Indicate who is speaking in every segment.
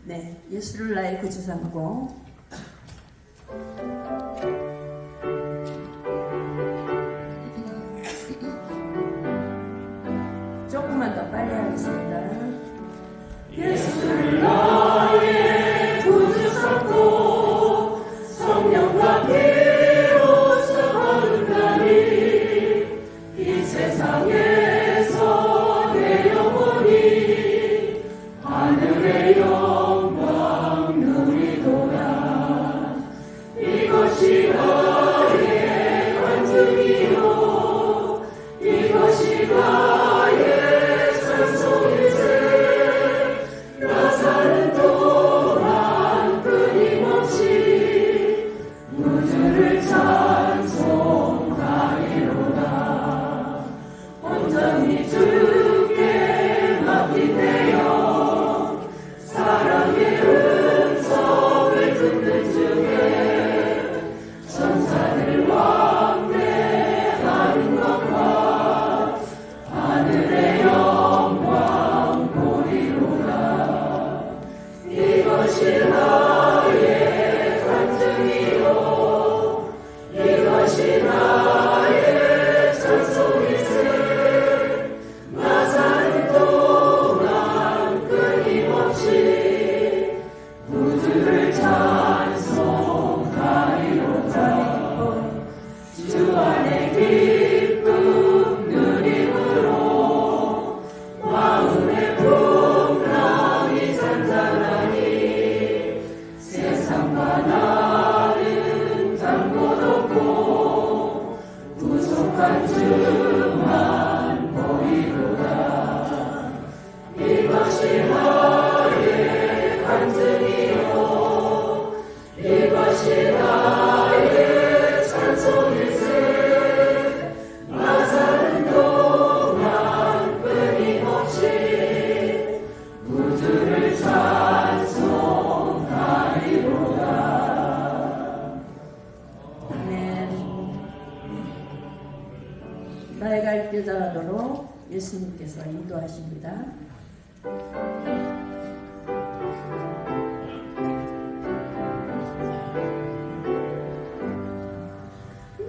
Speaker 1: 네, 예수를 나의 구주 삼고 조금만 더 빨리 하겠습니다. 예수를 나의 구주 삼고 성령과 피로써 거룩하니 이 세상에서 내 영혼이 하늘의 영광 누리도다. 이것이 나의 간증이요 이것이 나의 찬송일세. 나 사는 동안 끊임없이 우주를 찬송하리로다. 온전히 주께 맡긴 내 영 사랑의 음성을 듣는 중에 천사들 왕래하는 것과 하늘의 영광 보리로다. 이것이 나의 간증이요 이것이 나의 찬송일세. 나 사는 동안 끊임없이 우주를 찬송하리로다. 주 안에 기쁨 누림으로 마음의 풍랑이 잔잔하니 세상과 나는 단 곳 없고 구속한 주만 보이도다. 이것이 나의 간증이요 이것이 나의 찬송일세. 나 사는 동안 끊임없이 우주를 찬송하리로다. 아멘. 나의 갈 길 따라도록 예수님께서 인도하십니다.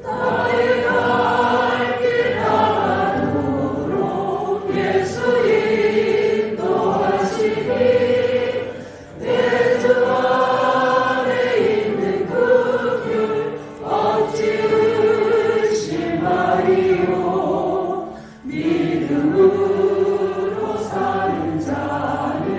Speaker 1: 나의 갈 길 따라도록 예수 인도하시니 내 주 안에 있는 그 길 어찌 의심하리요. 믿음으로 사는 자는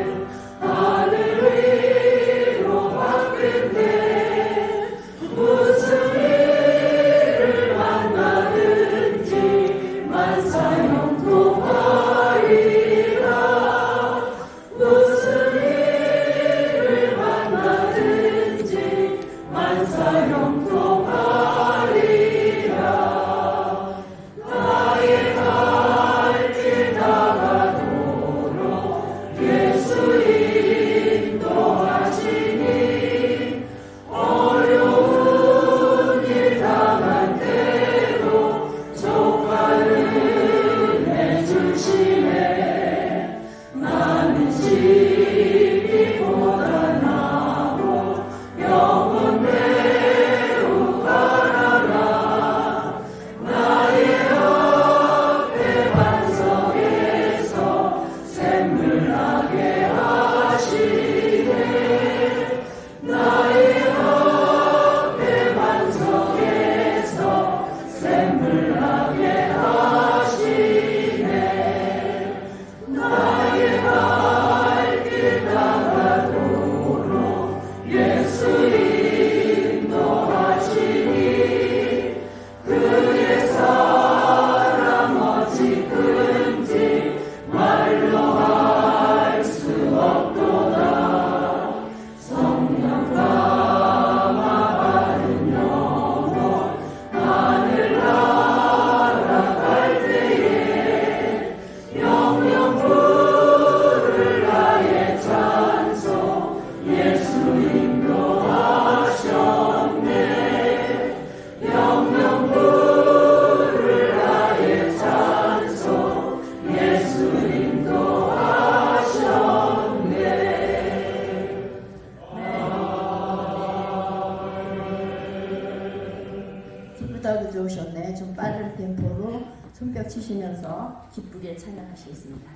Speaker 1: 가져오셨네. 좀 빠른 템포로 손뼉 치시면서 기쁘게 찬양하시겠습니다.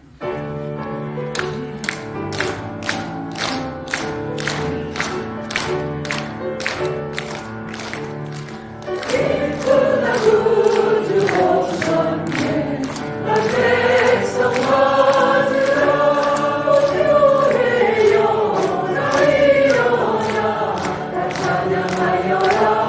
Speaker 1: 기쁘다 구주 오셨네. 나 백성 맞으러 교회여 나 일어나. 나 찬양하여라.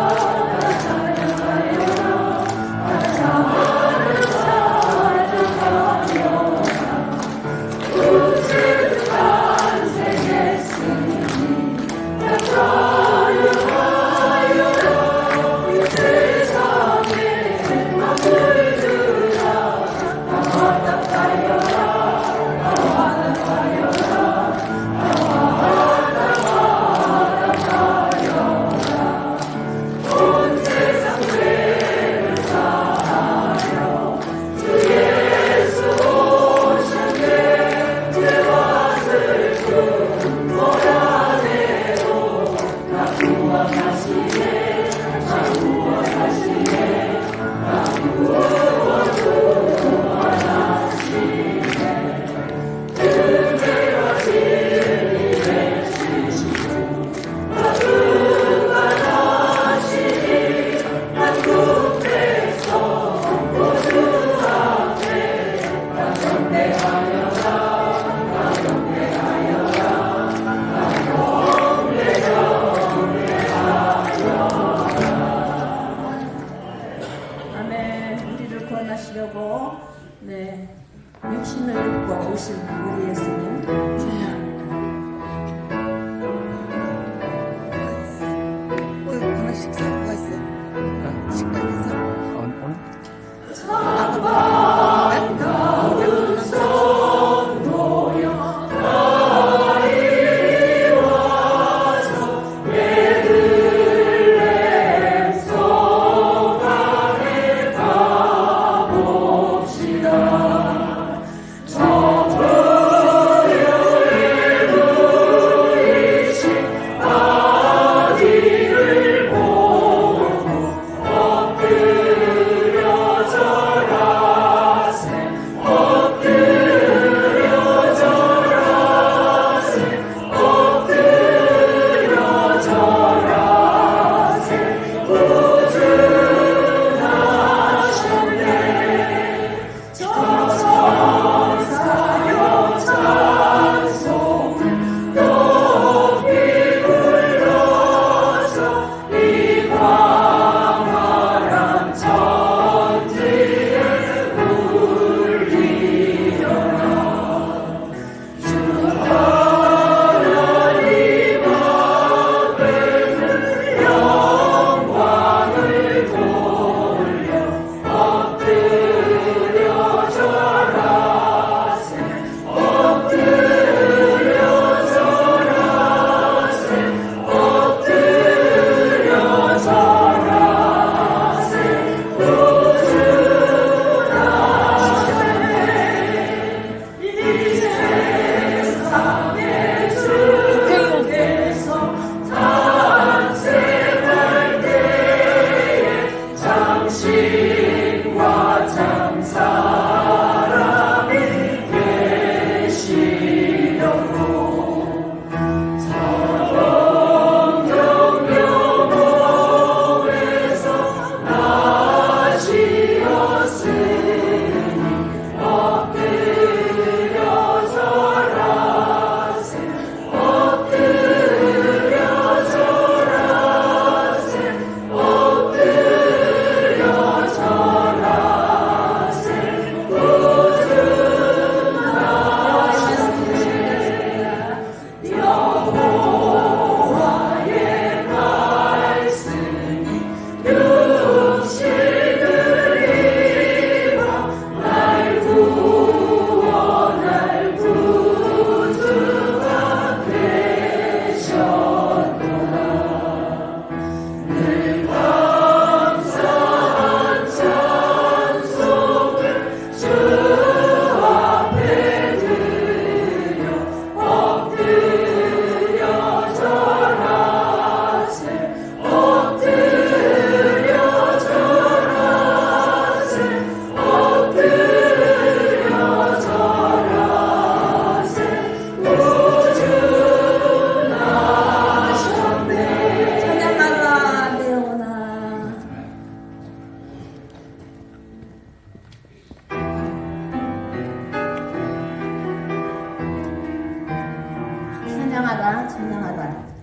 Speaker 1: 구원하시려고 육신을 입고 오신 우리 예수님 찬양합니다.
Speaker 2: 오늘 식사가 있어요. 식당에서.
Speaker 3: 오늘?
Speaker 1: 찬바다운 성도여 다 이리 와서 베들레헴 성 안에 가봅시다. 저 나가요.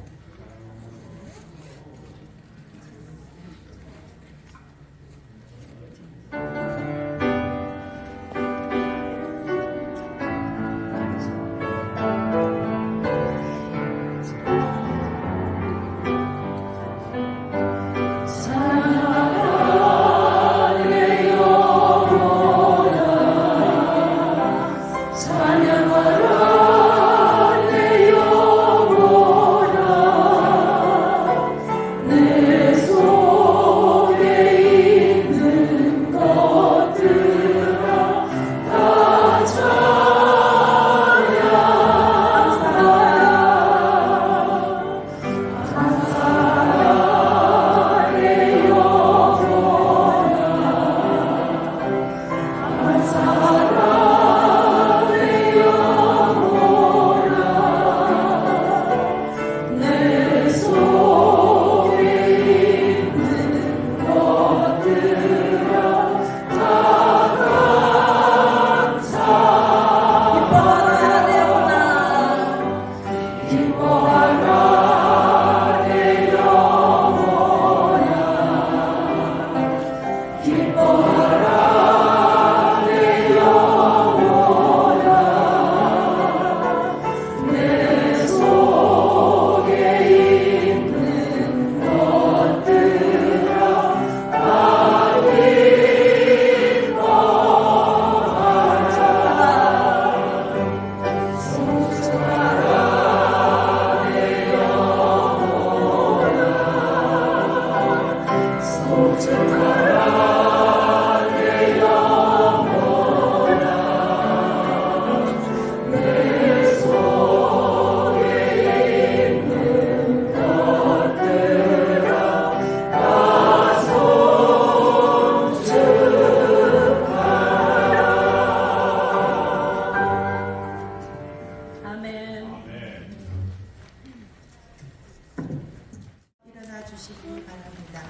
Speaker 2: 일어나 주시기 바랍니다.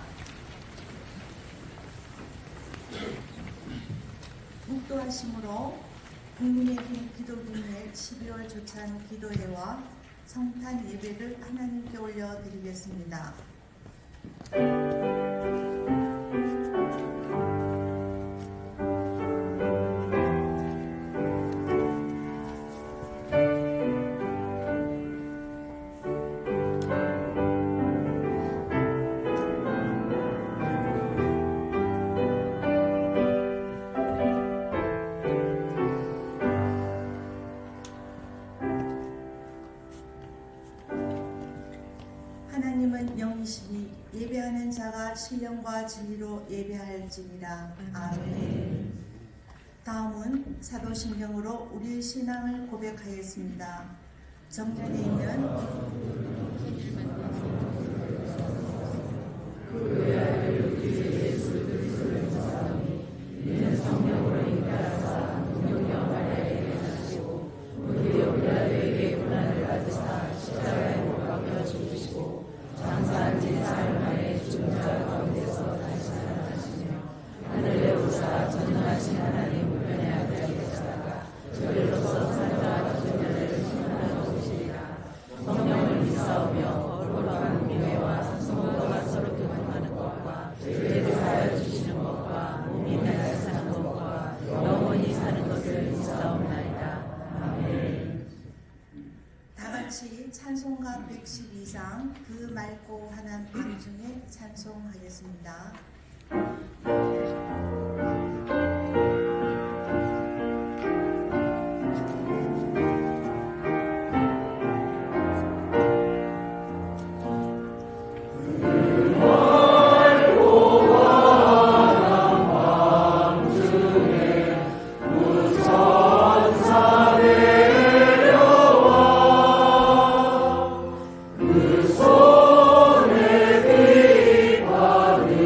Speaker 2: 묵도하심으로 국민의힘 기도동의 12월 조찬 기도회와 성탄 예배를 하나님께 올려드리겠습니다. 하나님은 영이시니 예배하는 자가 신령과 진리로 예배할지니라. 아멘. 다음은 사도신경으로 우리의 신앙을 고백하였습니다. 정면에 있는 찬송가 112장 그 맑고 환한 밤 중에 찬송하겠습니다.
Speaker 3: 손에 빛 받으고서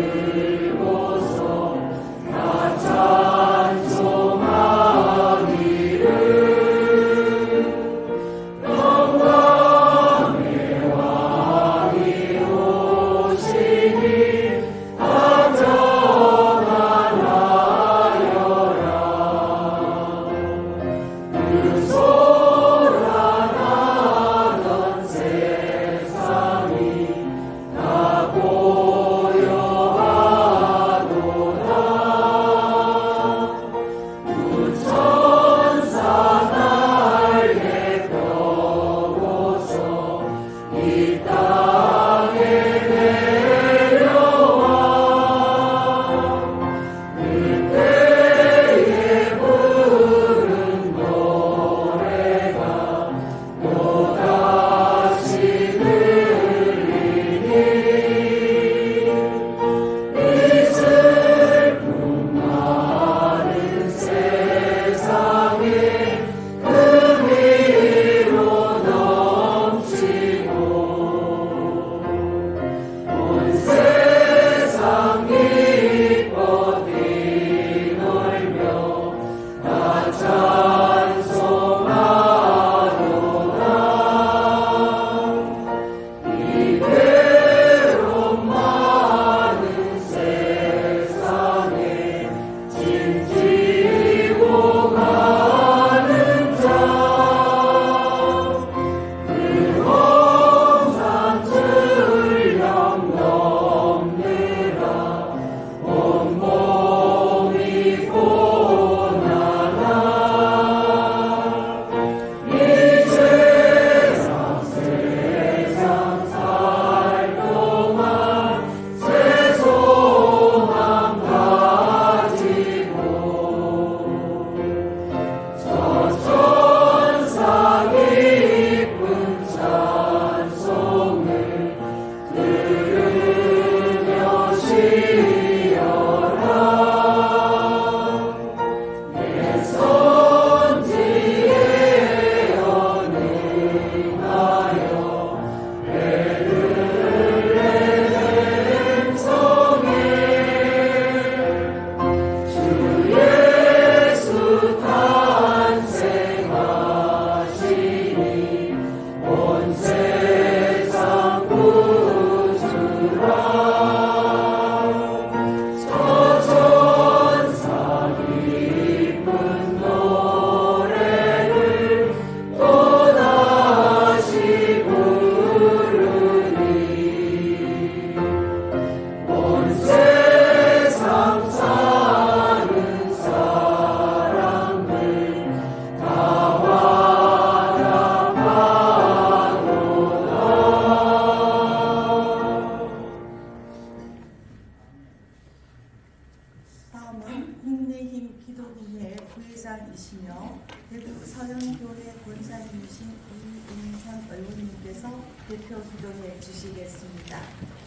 Speaker 2: 기도해 주시겠습니다.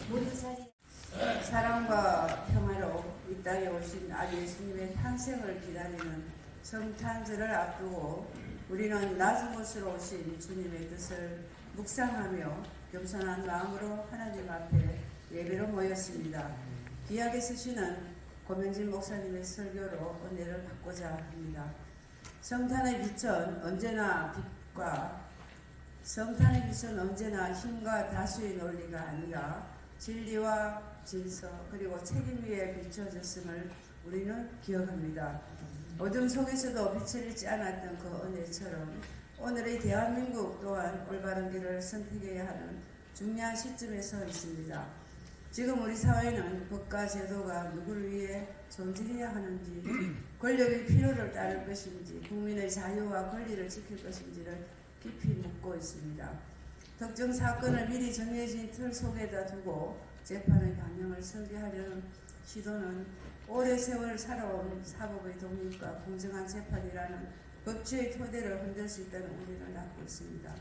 Speaker 2: 모두 자리.
Speaker 3: 사랑과 평화로 이 땅에 오신 아기 예수님의 탄생을 기다리는 성탄절을 앞두고 우리는 낮은 곳으로 오신 주님의 뜻을 묵상하며 겸손한 마음으로 하나님 앞에 예배로 모였습니다. 귀하게 쓰시는 고명진 목사님의 설교로 은혜를 받고자 합니다. 성탄의 빛은 언제나 힘과 다수의 논리가 아니라 진리와 진서 그리고 책임 위에 비춰졌음을 우리는 기억합니다. 어둠 속에서도 빛을 잃지 않았던 그 은혜처럼 오늘의 대한민국 또한 올바른 길을 선택해야 하는 중요한 시점에 서 있습니다. 지금 우리 사회는 법과 제도가 누구를 위해 존재해야 하는지, 권력의 필요를 따를 것인지, 국민의 자유와 권리를 지킬 것인지를 깊이 묻고 있습니다. 특정 사건을 미리 정해진 틀 속에다 두고 재판의 방향을 설계하려는 시도는 오래 세월 살아온 사법의 독립과 공정한 재판이라는 법치의 토대를 흔들 수 있다는 우려를 낳고 있습니다.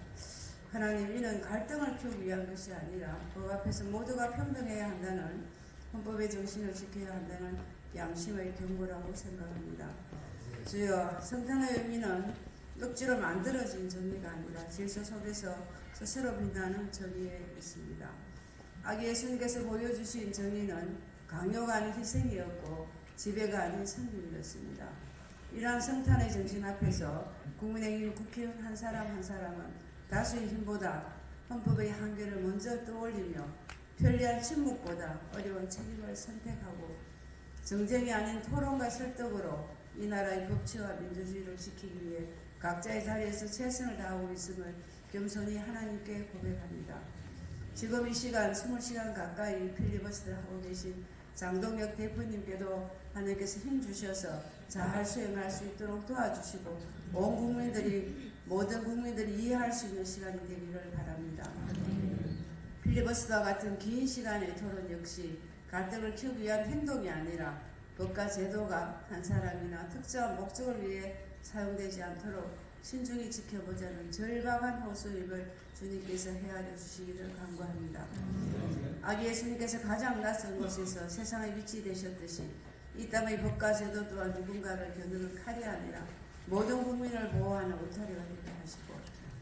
Speaker 3: 하나님, 이는 갈등을 키우기 위한 것이 아니라 법 앞에서 모두가 평등해야 한다는 헌법의 정신을 지켜야 한다는 양심의 경고라고 생각합니다. 주여, 성탄의 의미는 억지로 만들어진 정의가 아니라 질서 속에서 스스로 빛나는 정의에 있습니다. 아기 예수님께서 보여주신 정의는 강요가 아닌 희생이었고 지배가 아닌 선율이었습니다. 이러한 성탄의 정신 앞에서 국민의힘 국회의원 한 사람 한 사람은 다수의 힘보다 헌법의 한계를 먼저 떠올리며 편리한 침묵보다 어려운 책임을 선택하고 정쟁이 아닌 토론과 설득으로 이 나라의 법치와 민주주의를 지키기 위해 각자의 자리에서 최선을 다하고 있음을 겸손히 하나님께 고백합니다. 지금 이 시간 20시간 가까이 필리버스터 하고 계신 장동혁 대표님께도 하나님께서 힘 주셔서 잘 수행할 수 있도록 도와주시고 모든 국민들이 이해할 수 있는 시간이 되기를 바랍니다. 필리버스터와 같은 긴 시간의 토론 역시 갈등을 키우기 위한 행동이 아니라 법과 제도가 한 사람이나 특정한 목적을 위해 사용되지 않도록 신중히 지켜보자는 절박한 호소임을 주님께서 헤아려 주시기를 간구합니다. 아기 예수님께서 가장 낯선 곳에서 세상의 빛이 되셨듯이 이 땅의 법과 제도 또한 누군가를 겨누는 칼이 아니라 모든 국민을 보호하는 울타리가 되게 하시고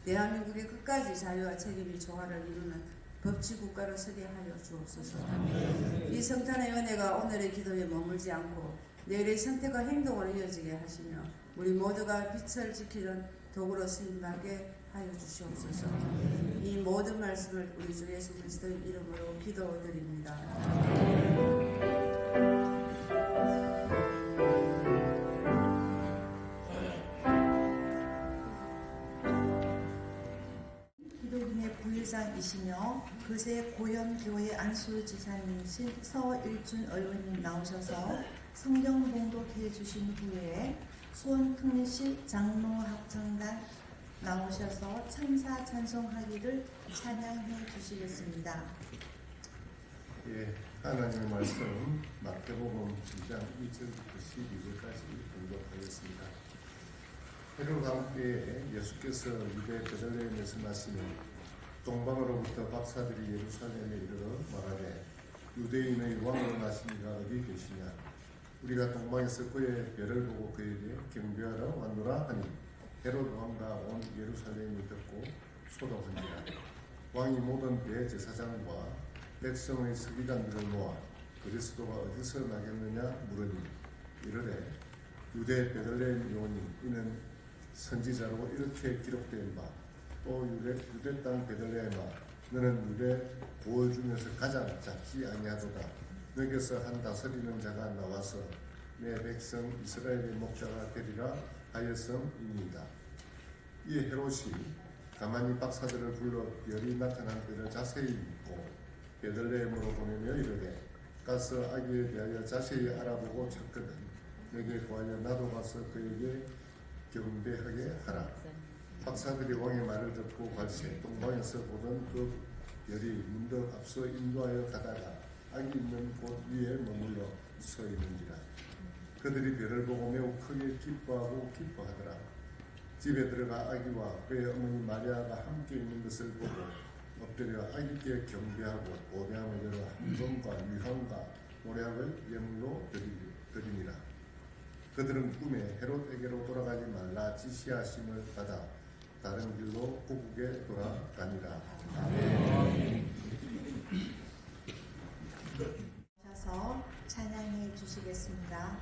Speaker 3: 대한민국의 끝까지 자유와 책임이 조화를 이루는 법치국가로 서게 하여 주옵소서. 이 성탄의 은혜가 오늘의 기도에 머물지 않고 내일의 선택과 행동으로 이어지게 하시며 우리 모두가 빛을 지키는 도구로 쓰임받게 하여 주시옵소서. 이 모든 말씀을 우리 주 예수 그리스도의 이름으로 기도드립니다.
Speaker 2: 기독인의 부회장이시며 그새 고현교회 안수지사님이신 서일준 의원님 나오셔서 성경 봉독해 주신 후에 수원특례시 장로합창단 나오셔서 참사 찬송하기를 찬양해 주시겠습니다.
Speaker 4: 예, 하나님의 말씀 마태복음 2장 1절부터 12절까지 공독하겠습니다. 헤롯 왕때에 예수께서 유대 베들레헴에서 나시며 동방으로부터 박사들이 예루살렘에 이르러 말하되 유대인의 왕으로 나시니가 어디 계시냐? 우리가 동방에서 그의 별을 보고 그에게 경배하러 왔노라 하니 헤롯 왕과 온 예루살렘이 듣고 소동하니라. 왕이 모든 대제사장과 백성의 서기관들을 모아 그리스도가 어디서 나겠느냐 물으니 이르되 유대 베들레헴 요니 이는 선지자로 이렇게 기록된 바 또 유대 땅 베들레헴아 너는 유대 고을 중에서 가장 작지 아니하도다. 너에게서 한 다스리는 자가 나와서 내 백성 이스라엘의 목자가 되리라 하였음이니이다. 이 헤롯이 가만히 박사들을 불러 별이 나타난 때를 자세히 묻고 베들레헴으로 보내며 이르되 가서 아기에 대하여 자세히 알아보고 찾거든 내게 구하여 나도 가서 그에게 경배하게 하라. 박사들이 왕의 말을 듣고 갈새 동방에서 보던 그 별이 문득 앞서 인도하여 가다가 아기 있는 곳 위에 머물러 서 있는지라. 그들이 별을 보고 매우 크게 기뻐하고 기뻐하더라. 집에 들어가 아기와 그의 어머니 마리아가 함께 있는 것을 보고 엎드려 아기께 경배하고 보배함을 열어 한금과 유향과 모략을 예물로 드리니라. 그들은 꿈에 헤롯에게로 돌아가지 말라 지시하심을 받아 다른 길로 고국에 돌아다니라. 아멘.
Speaker 2: 오셔서 찬양해 주시겠습니다.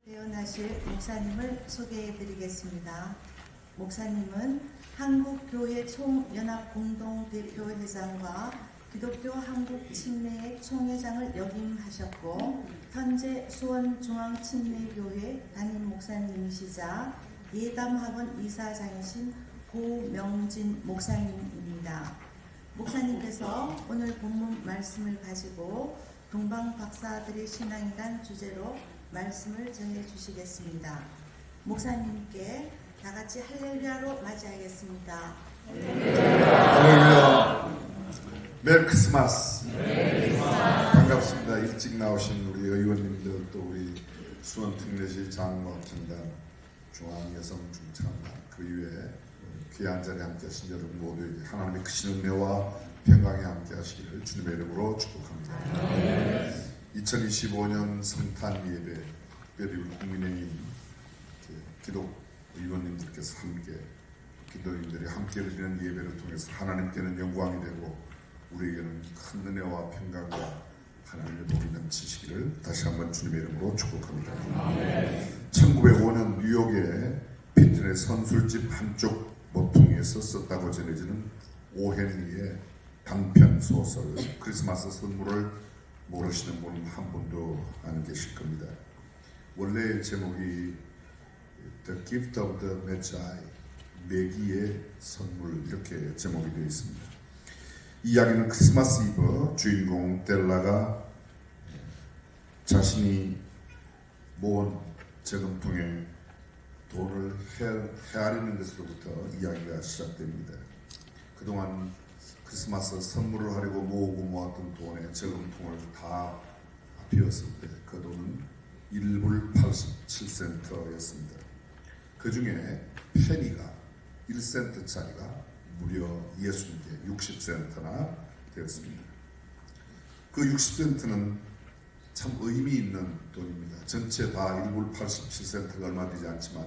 Speaker 2: 대언하실 목사님을 소개해 드리겠습니다. 목사님은 한국교회 총연합공동대표회장과 기독교 한국침례회 총회장을 역임하셨고 현재 수원중앙침례교회 담임 목사님이시자 예담학원 이사장이신 고명진 목사님입니다. 목사님께서 오늘 본문 말씀을 가지고 동방 박사들의 신앙이란 주제로 말씀을 전해 주시겠습니다. 목사님께 다 같이 할렐루야로 맞이하겠습니다.
Speaker 5: 할렐루야. 메리 크리스마스. 반갑습니다. 일찍 나오신 우리 의원님들, 또 우리 수원특례시 장로팀단, 중앙여성중창단, 그 이외에 귀한 자리에 함께하신 여러분 모두에게 하나님의 크신 은혜와 평강이 함께하시기를 주님의 이름으로 축복합니다. 2025년 성탄 예배, 특별히 우리 국민의힘 기독 의원님들께서 함께, 기도인들이 함께 드리는 예배를 통해서 하나님께는 영광이 되고 우리에게는 큰 은혜와 평강과 하나님의 복이 넘치시기를 다시 한번 주님의 이름으로 축복합니다. 1905년 뉴욕의 피트의 선술집 한쪽 모퉁이에서 썼다고 전해지는 오헨리의 단편 소설 크리스마스 선물을 모르시는 분은 한 분도 안 계실 겁니다. 원래 제목이 The Gift of the Magi, 매기의 선물, 이렇게 제목이 되어 있습니다. 이 이야기는 크리스마스 이브 주인공 델라가 자신이 모은 저금통에 돈을 헤아리는 것으로부터 이야기가 시작됩니다. 그동안 크리스마스 선물을 하려고 모으고 모았던 돈의 저금통을 다 비웠을 때 그 돈은 1불 87센트였습니다. 그 중에 페니가 1센트짜리가 무려 60개 60센트나 되었습니다. 그 60센트는 참 의미 있는 돈입니다. 전체 다 1불 87센트가 얼마 되지 않지만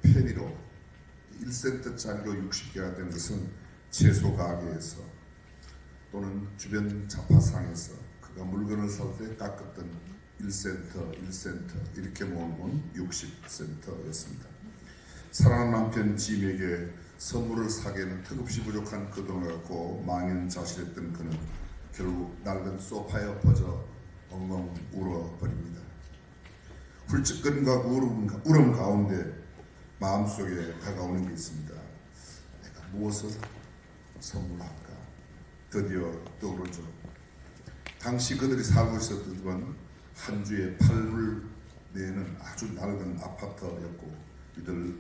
Speaker 5: 페니로 1센트짜리로 60개가 된 것은 채소 가게에서 또는 주변 잡화상에서 그가 물건을 살 때 깎았던 1센트 이렇게 모으면 60센트였습니다. 사랑하는 남편 짐에게 선물을 사기에는 턱없이 부족한 그 돈을 갖고 망연자실했던 그는 결국 낡은 소파에 엎어져 엉엉 울어버립니다. 훌쩍거림과 울음 가운데 마음속에 다가오는 게 있습니다. 내가 무엇을 선물할까? 드디어 떠오르죠. 당시 그들이 살고 있었던 건 한 주에 8불 내는 아주 낡은 아파트였고 이들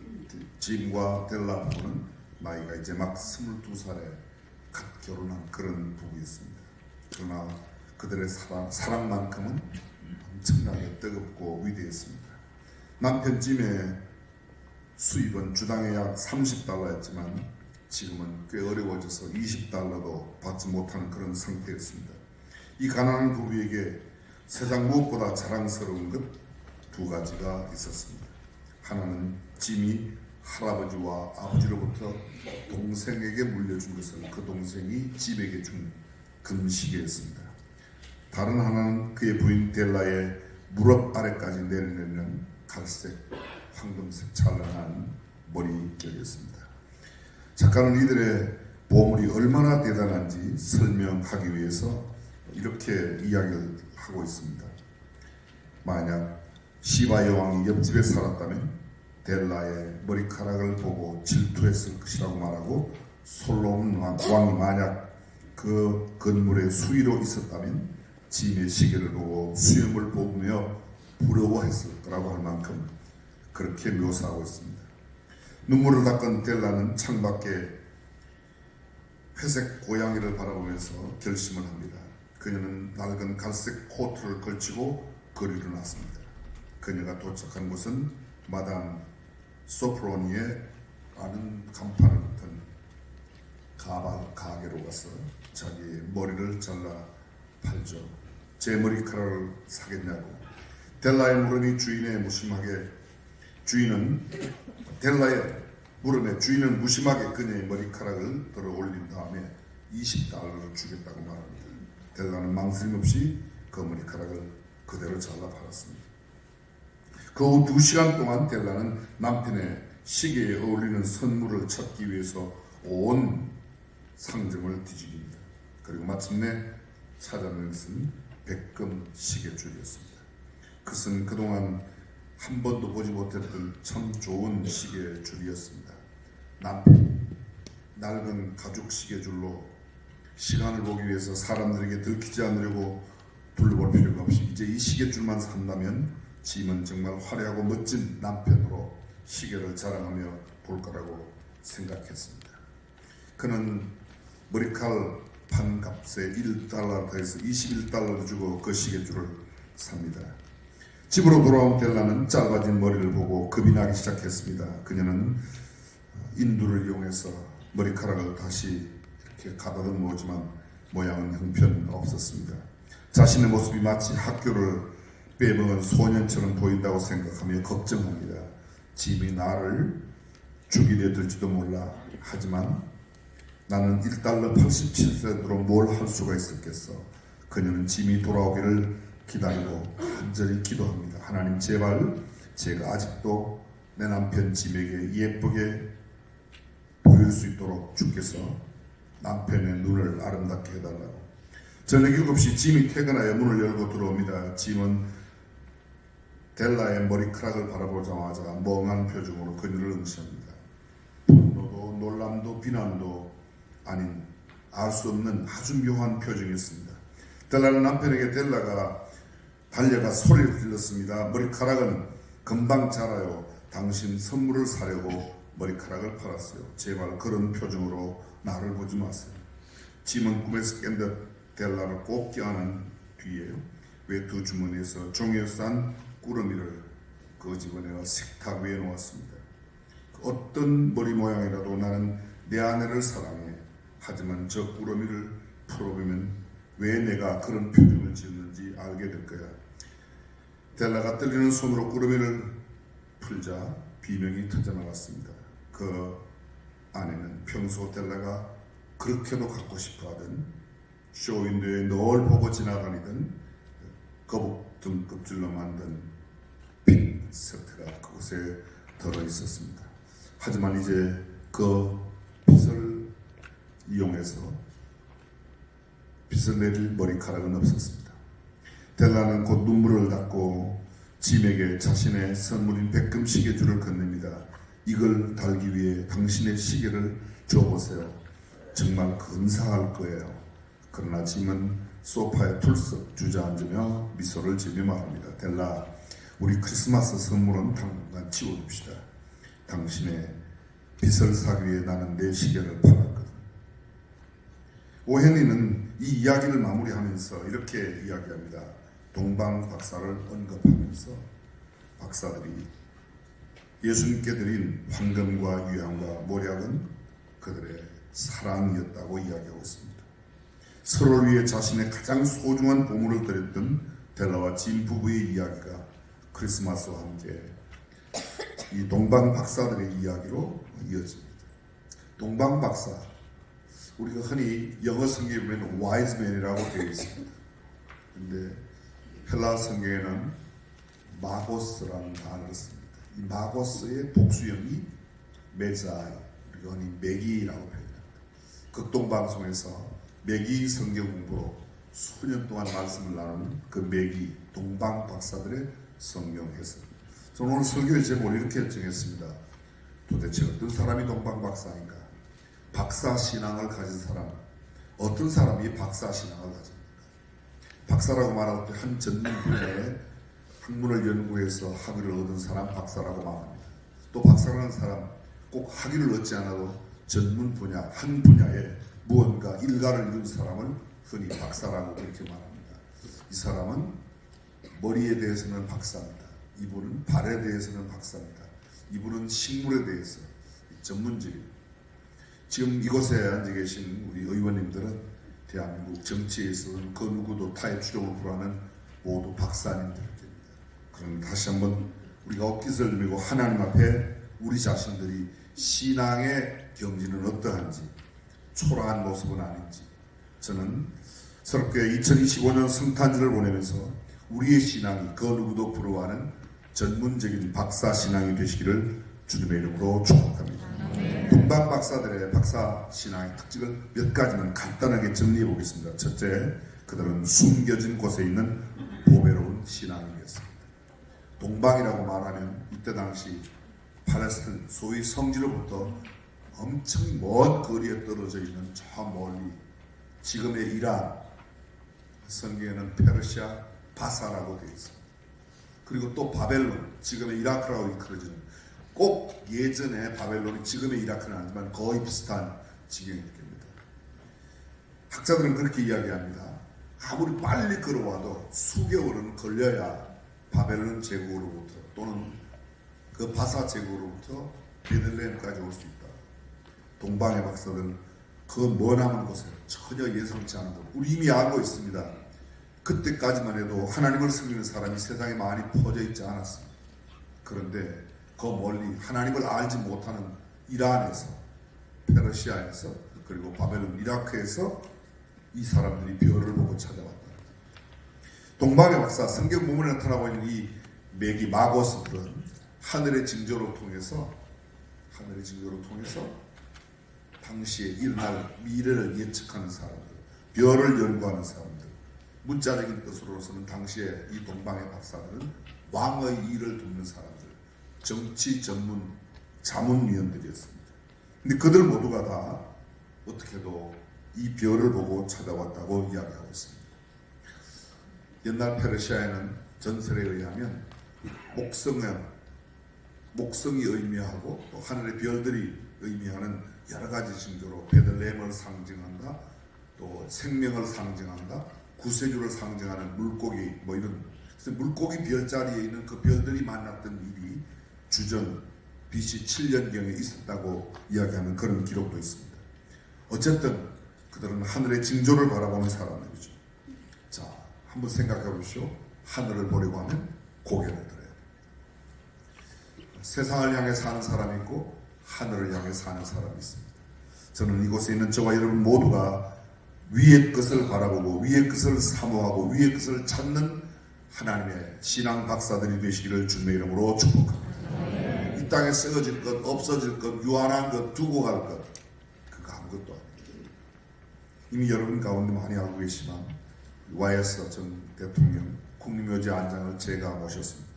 Speaker 5: 짐과 델라 부부는 나이가 이제 막 22살에 갓 결혼한 그런 부부였습니다. 그러나 그들의 사랑만큼은 엄청나게 뜨겁고 위대했습니다. 남편 짐의 수입은 주당에 약 30달러였지만 지금은 꽤 어려워져서 20달러도 받지 못하는 그런 상태였습니다. 이 가난한 부부에게 세상 무엇보다 자랑스러운 것 두 가지가 있었습니다. 하나는 짐이 할아버지와 아버지로부터 동생에게 물려준 것을 그 동생이 짐에게 준 금시계였습니다. 다른 하나는 그의 부인 델라의 무릎 아래까지 내려내는 갈색, 황금색 찬란한 머리결이었습니다. 작가는 이들의 보물이 얼마나 대단한지 설명하기 위해서 이렇게 이야기를 하고 있습니다. 만약 시바 여왕이 옆집에 살았다면 델라의 머리카락을 보고 질투했을 것이라고 말하고 솔로몬 왕이 만약 그 건물의 수위로 있었다면 짐의 시계를 보고 수염을 뽑으며 부러워했을 거라고 할 만큼 그렇게 묘사하고 있습니다. 눈물을 닦은 델라는 창밖에 회색 고양이를 바라보면서 결심을 합니다. 그녀는 낡은 갈색 코트를 걸치고 거리로 났습니다. 그녀가 도착한 곳은 마담 소프로니의 아는 간판을 붙은 가발 가게로 가서 자기의 머리를 잘라 팔죠. 제 머리카락을 사겠냐고. 델라의 물음이 주인은 무심하게 그녀의 머리카락을 들어 올린 다음에 20달러를 주겠다고 말합니다. 델라는 망설임 없이 그 머리카락을 그대로 잘라 팔았습니다. 그 후 2시간 동안 델라는 남편의 시계에 어울리는 선물을 찾기 위해서 온 상점을 뒤집입니다. 그리고 마침내 찾아낸 것은 백금 시계줄이었습니다. 그것은 그동안 한 번도 보지 못했던 참 좋은 시계줄이었습니다. 남편이 낡은 가죽 시계줄로 시간을 보기 위해서 사람들에게 들키지 않으려고 둘러볼 필요가 없이 이제 이 시계줄만 산다면 짐은 정말 화려하고 멋진 남편으로 시계를 자랑하며 볼 거라고 생각했습니다. 그는 머리칼 판 값에 1달러 더해서 21달러를 주고 그 시계줄을 삽니다. 집으로 돌아온 델라는 짧아진 머리를 보고 겁이 나기 시작했습니다. 그녀는 인두를 이용해서 머리카락을 다시 이렇게 가다듬었지만 모양은 형편없었습니다. 자신의 모습이 마치 학교를 빼먹은 소년처럼 보인다고 생각하며 걱정합니다. 짐이 나를 죽이려 들지도 몰라. 하지만 나는 1달러 87센트로 뭘 할 수가 있었겠어. 그녀는 짐이 돌아오기를 기다리고 간절히 기도합니다. 하나님, 제발 제가 아직도 내 남편 짐에게 예쁘게 보일 수 있도록 주께서 남편의 눈을 아름답게 해달라고. 저녁 7시 짐이 퇴근하여 문을 열고 들어옵니다. 짐은 델라의 머리카락을 바라보자마자 멍한 표정으로 그녀를 응시합니다. 분노도 놀람도 비난도 아닌 알 수 없는 아주 묘한 표정이었습니다. 델라는 남편에게 델라가 달려가 소리를 질렀습니다. 머리카락은 금방 자라요. 당신 선물을 사려고 머리카락을 팔았어요. 제발 그런 표정으로 나를 보지 마세요. 짐은 꿈에서 깬 듯 델라를 꼭 껴안은 뒤에 외투 주머니에서 종이에 싼 꾸러미를 끄집어내어 식탁 위에 놓았습니다. 어떤 머리 모양이라도 나는 내 아내를 사랑해. 하지만 저 꾸러미를 풀어보면 왜 내가 그런 표정을 지었는지 알게 될 거야. 델라가 떨리는 손으로 꾸러미를 풀자 비명이 터져나갔습니다. 그 아내는 평소 델라가 그렇게도 갖고 싶어하던 쇼윈도에 늘 보고 지나다니던 거북 등껍질로 만든 핀 세트가 그곳에 들어있었습니다. 하지만 이제 그 빗을 이용해서 빗을 내릴 머리카락은 없었습니다. 델라는 곧 눈물을 닦고 짐에게 자신의 선물인 백금 시계줄을 건넵니다. 이걸 달기 위해 당신의 시계를 줘보세요. 정말 근사할 거예요. 그러나 짐은 소파에 툴썩 주저앉으며 미소를 지으며 말합니다. 델라, 우리 크리스마스 선물은 당분간 치워둡시다. 당신의 빚을 사기 위해 나는 내 시계를 팔았거든. 오헨리는 이 이야기를 마무리하면서 이렇게 이야기합니다. 동방 박사를 언급하면서 박사들이 예수님께 드린 황금과 유향과 모략은 그들의 사랑이었다고 이야기하고 있습니다. 서로를 위해 자신의 가장 소중한 보물을 드렸던 델라와 짐 부부의 이야기가 크리스마스와 함께 이 동방 박사들의 이야기로 이어집니다. 동방 박사, 우리가 흔히 영어 성경에 보면 wise man이라고 되어 있습니다. 근데 헬라 성경에는 마고스라는 단어를 씁니다. 이 마고스의 복수형이 메자이, 우리가 흔히 매기라고 표현합니다. 극동방송에서 매기 성경 공부로 수년 동안 말씀을 나누는 그 매기 동방 박사들의 성경 해석. 저는 오늘 설교의 제목을 이렇게 정했습니다. 도대체 어떤 사람이 동방 박사인가? 박사 신앙을 가진 사람, 어떤 사람이 박사 신앙을 가집니까? 박사라고 말할 때 한 전문 분야에 학문을 연구해서 학위를 얻은 사람 박사라고 말합니다. 또 박사라는 사람 꼭 학위를 얻지 않아도 전문 분야, 한 분야에 무언가 일가를 이룬 사람을 흔히 박사라고 그렇게 말합니다. 이 사람은 머리에 대해서는 박사입니다. 이분은 발에 대해서는 박사입니다. 이분은 식물에 대해서 전문적인. 지금 이곳에 앉아 계신 우리 의원님들은 대한민국 정치에서는 그 누구도 타의 추종을 불하는 모두 박사님들입니다. 그럼 다시 한번 우리가 어깨를 들고 하나님 앞에 우리 자신들이 신앙의 경지는 어떠한지, 초라한 모습은 아닌지, 저는 새롭게 2025년 성탄절을 보내면서 우리의 신앙이 그 누구도 부러워하는 전문적인 박사 신앙이 되시기를 주님의 이름으로 축복합니다. 동방 박사들의 박사 신앙의 특징을 몇 가지만 간단하게 정리해 보겠습니다. 첫째, 그들은 숨겨진 곳에 있는 보배로운 신앙이었습니다. 동방이라고 말하면 이때 당시 팔레스틴 소위 성지로부터 엄청 먼 거리에 떨어져 있는 저 멀리 지금의 이란, 성경에는 페르시아 바사라고 되어 있습니다. 그리고 또 바벨론, 지금의 이라크라고 이끌어지는, 꼭 예전에 바벨론이 지금의 이라크는 아니지만 거의 비슷한 지경이 됩니다. 학자들은 그렇게 이야기합니다. 아무리 빨리 걸어와도 수개월은 걸려야 바벨론 제국으로부터 또는 그 바사 제국으로부터 베들레헴까지 올 수 있다. 동방의 박사들은 그 머나먼 곳에 전혀 예상치 않은 곳, 우리 이미 알고 있습니다. 그때까지만 해도 하나님을 섬기는 사람이 세상에 많이 퍼져 있지 않았습니다. 그런데 그 멀리 하나님을 알지 못하는 이란에서, 페르시아에서, 그리고 바벨론, 이라크에서 이 사람들이 별을 보고 찾아왔다. 동방의 박사, 성경 본문에 나타나고 있는 이 매기 마고스들은 하늘의 징조를 통해서 당시에 일어날 미래를 예측하는 사람들, 별을 연구하는 사람들, 문자적인 뜻으로서는 당시에 이 동방의 박사들은 왕의 일을 돕는 사람들, 정치 전문 자문위원들이었습니다. 근데 그들 모두가 다 어떻게도 이 별을 보고 찾아왔다고 이야기하고 있습니다. 옛날 페르시아에는 전설에 의하면 목성의 목성이 의미하고 또 하늘의 별들이 의미하는 여러 가지 징조로 베들레헴을 상징한다, 또 생명을 상징한다, 구세주를 상징하는 물고기 뭐 이런, 그래서 물고기 별자리에 있는 그 별들이 만났던 일이 주전 BC 7년경에 있었다고 이야기하는 그런 기록도 있습니다. 어쨌든 그들은 하늘의 징조를 바라보는 사람들이죠. 자, 한번 생각해 보십시오. 하늘을 보려고 하면 고개를 들어요. 세상을 향해 사는 사람이 있고 하늘을 향해 사는 사람이 있습니다. 저는 이곳에 있는 저와 여러분 모두가 위의 것을 바라보고 위의 것을 사모하고 위의 것을 찾는 하나님의 신앙 박사들이 되시기를 주님의 이름으로 축복합니다. 이 땅에 썩어질 것, 없어질 것, 유한한 것, 두고 갈 것, 그거 아무것도 아닙니다. 이미 여러분 가운데 많이 알고 계시지만 YS 전 대통령 국립묘지 안장을 제가 모셨습니다.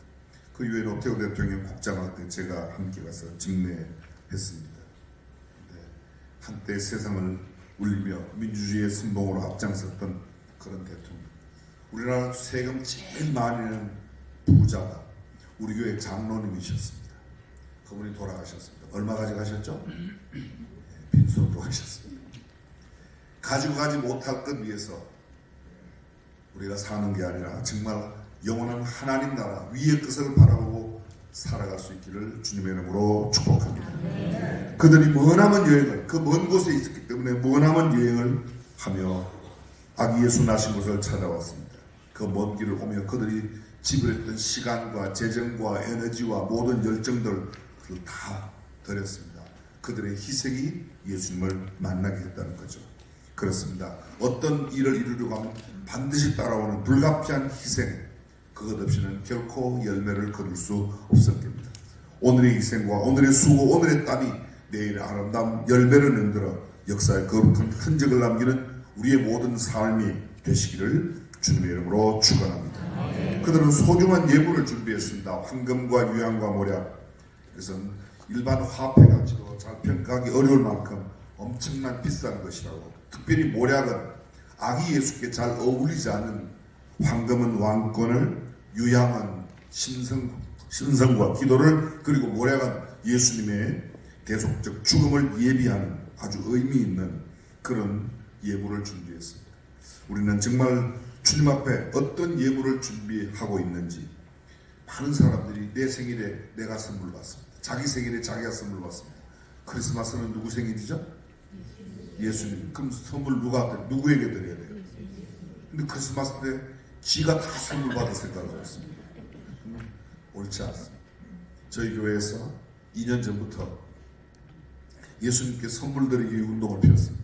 Speaker 5: 그 이후에 노태우 대통령 국장할 때 제가 함께 가서 직례했습니다. 네, 한때 세상을 울리며 민주주의의 선봉으로 앞장섰던 그런 대통령. 우리나라 세금 제일 많이 내는 부자가 우리 교회 장로님이셨습니다. 그분이 돌아가셨습니다. 얼마 가져가셨죠? 빈손으로 가셨습니다. 가지고 가지 못할 것 위해서 우리가 사는 게 아니라 정말 영원한 하나님 나라 위의 것을 바라보고 살아갈 수 있기를 주님의 이름으로 축복합니다. 그들이 머나먼 여행을, 그 먼 곳에 있었기 때문에 머나먼 여행을 하며 아기 예수 나신 곳을 찾아왔습니다. 그 먼 길을 오며 그들이 지불했던 시간과 재정과 에너지와 모든 열정들을 다 드렸습니다. 그들의 희생이 예수님을 만나게 했다는 거죠. 그렇습니다. 어떤 일을 이루려고 하면 반드시 따라오는 불가피한 희생, 그것 없이는 결코 열매를 거둘 수 없을 겁니다. 오늘의 희생과 오늘의 수고, 오늘의 땀이 내일의 아름다운 열매를 만들어 역사에 거룩한 흔적을 남기는 우리의 모든 삶이 되시기를 주님의 이름으로 축원합니다. 그들은 소중한 예물을 준비했습니다. 황금과 유향과 모략. 그래서 일반 화폐 가치로 잘 평가하기 어려울 만큼 엄청난 비싼 것이라고. 특별히 모략은 아기 예수께 잘 어울리지 않는, 황금은 왕권을, 유향은 신성과 기도를, 그리고 모략은 예수님의 대속적 죽음을 예비하는 아주 의미 있는 그런 예물을 준비했습니다. 우리는 정말 주님 앞에 어떤 예물을 준비하고 있는지, 많은 사람들이 내 생일에 내가 선물 받습니다. 자기 생일에 자기가 선물 받습니다. 크리스마스는 누구 생일이죠? 예수님. 그럼 선물 누구에게 드려야 돼요? 근데 크리스마스 때 지가 다 선물 받았을 거라고 했습니다. 옳지 않습니다. 저희 교회에서 2년 전부터 예수님께 선물 드리기 운동을 폈습니다.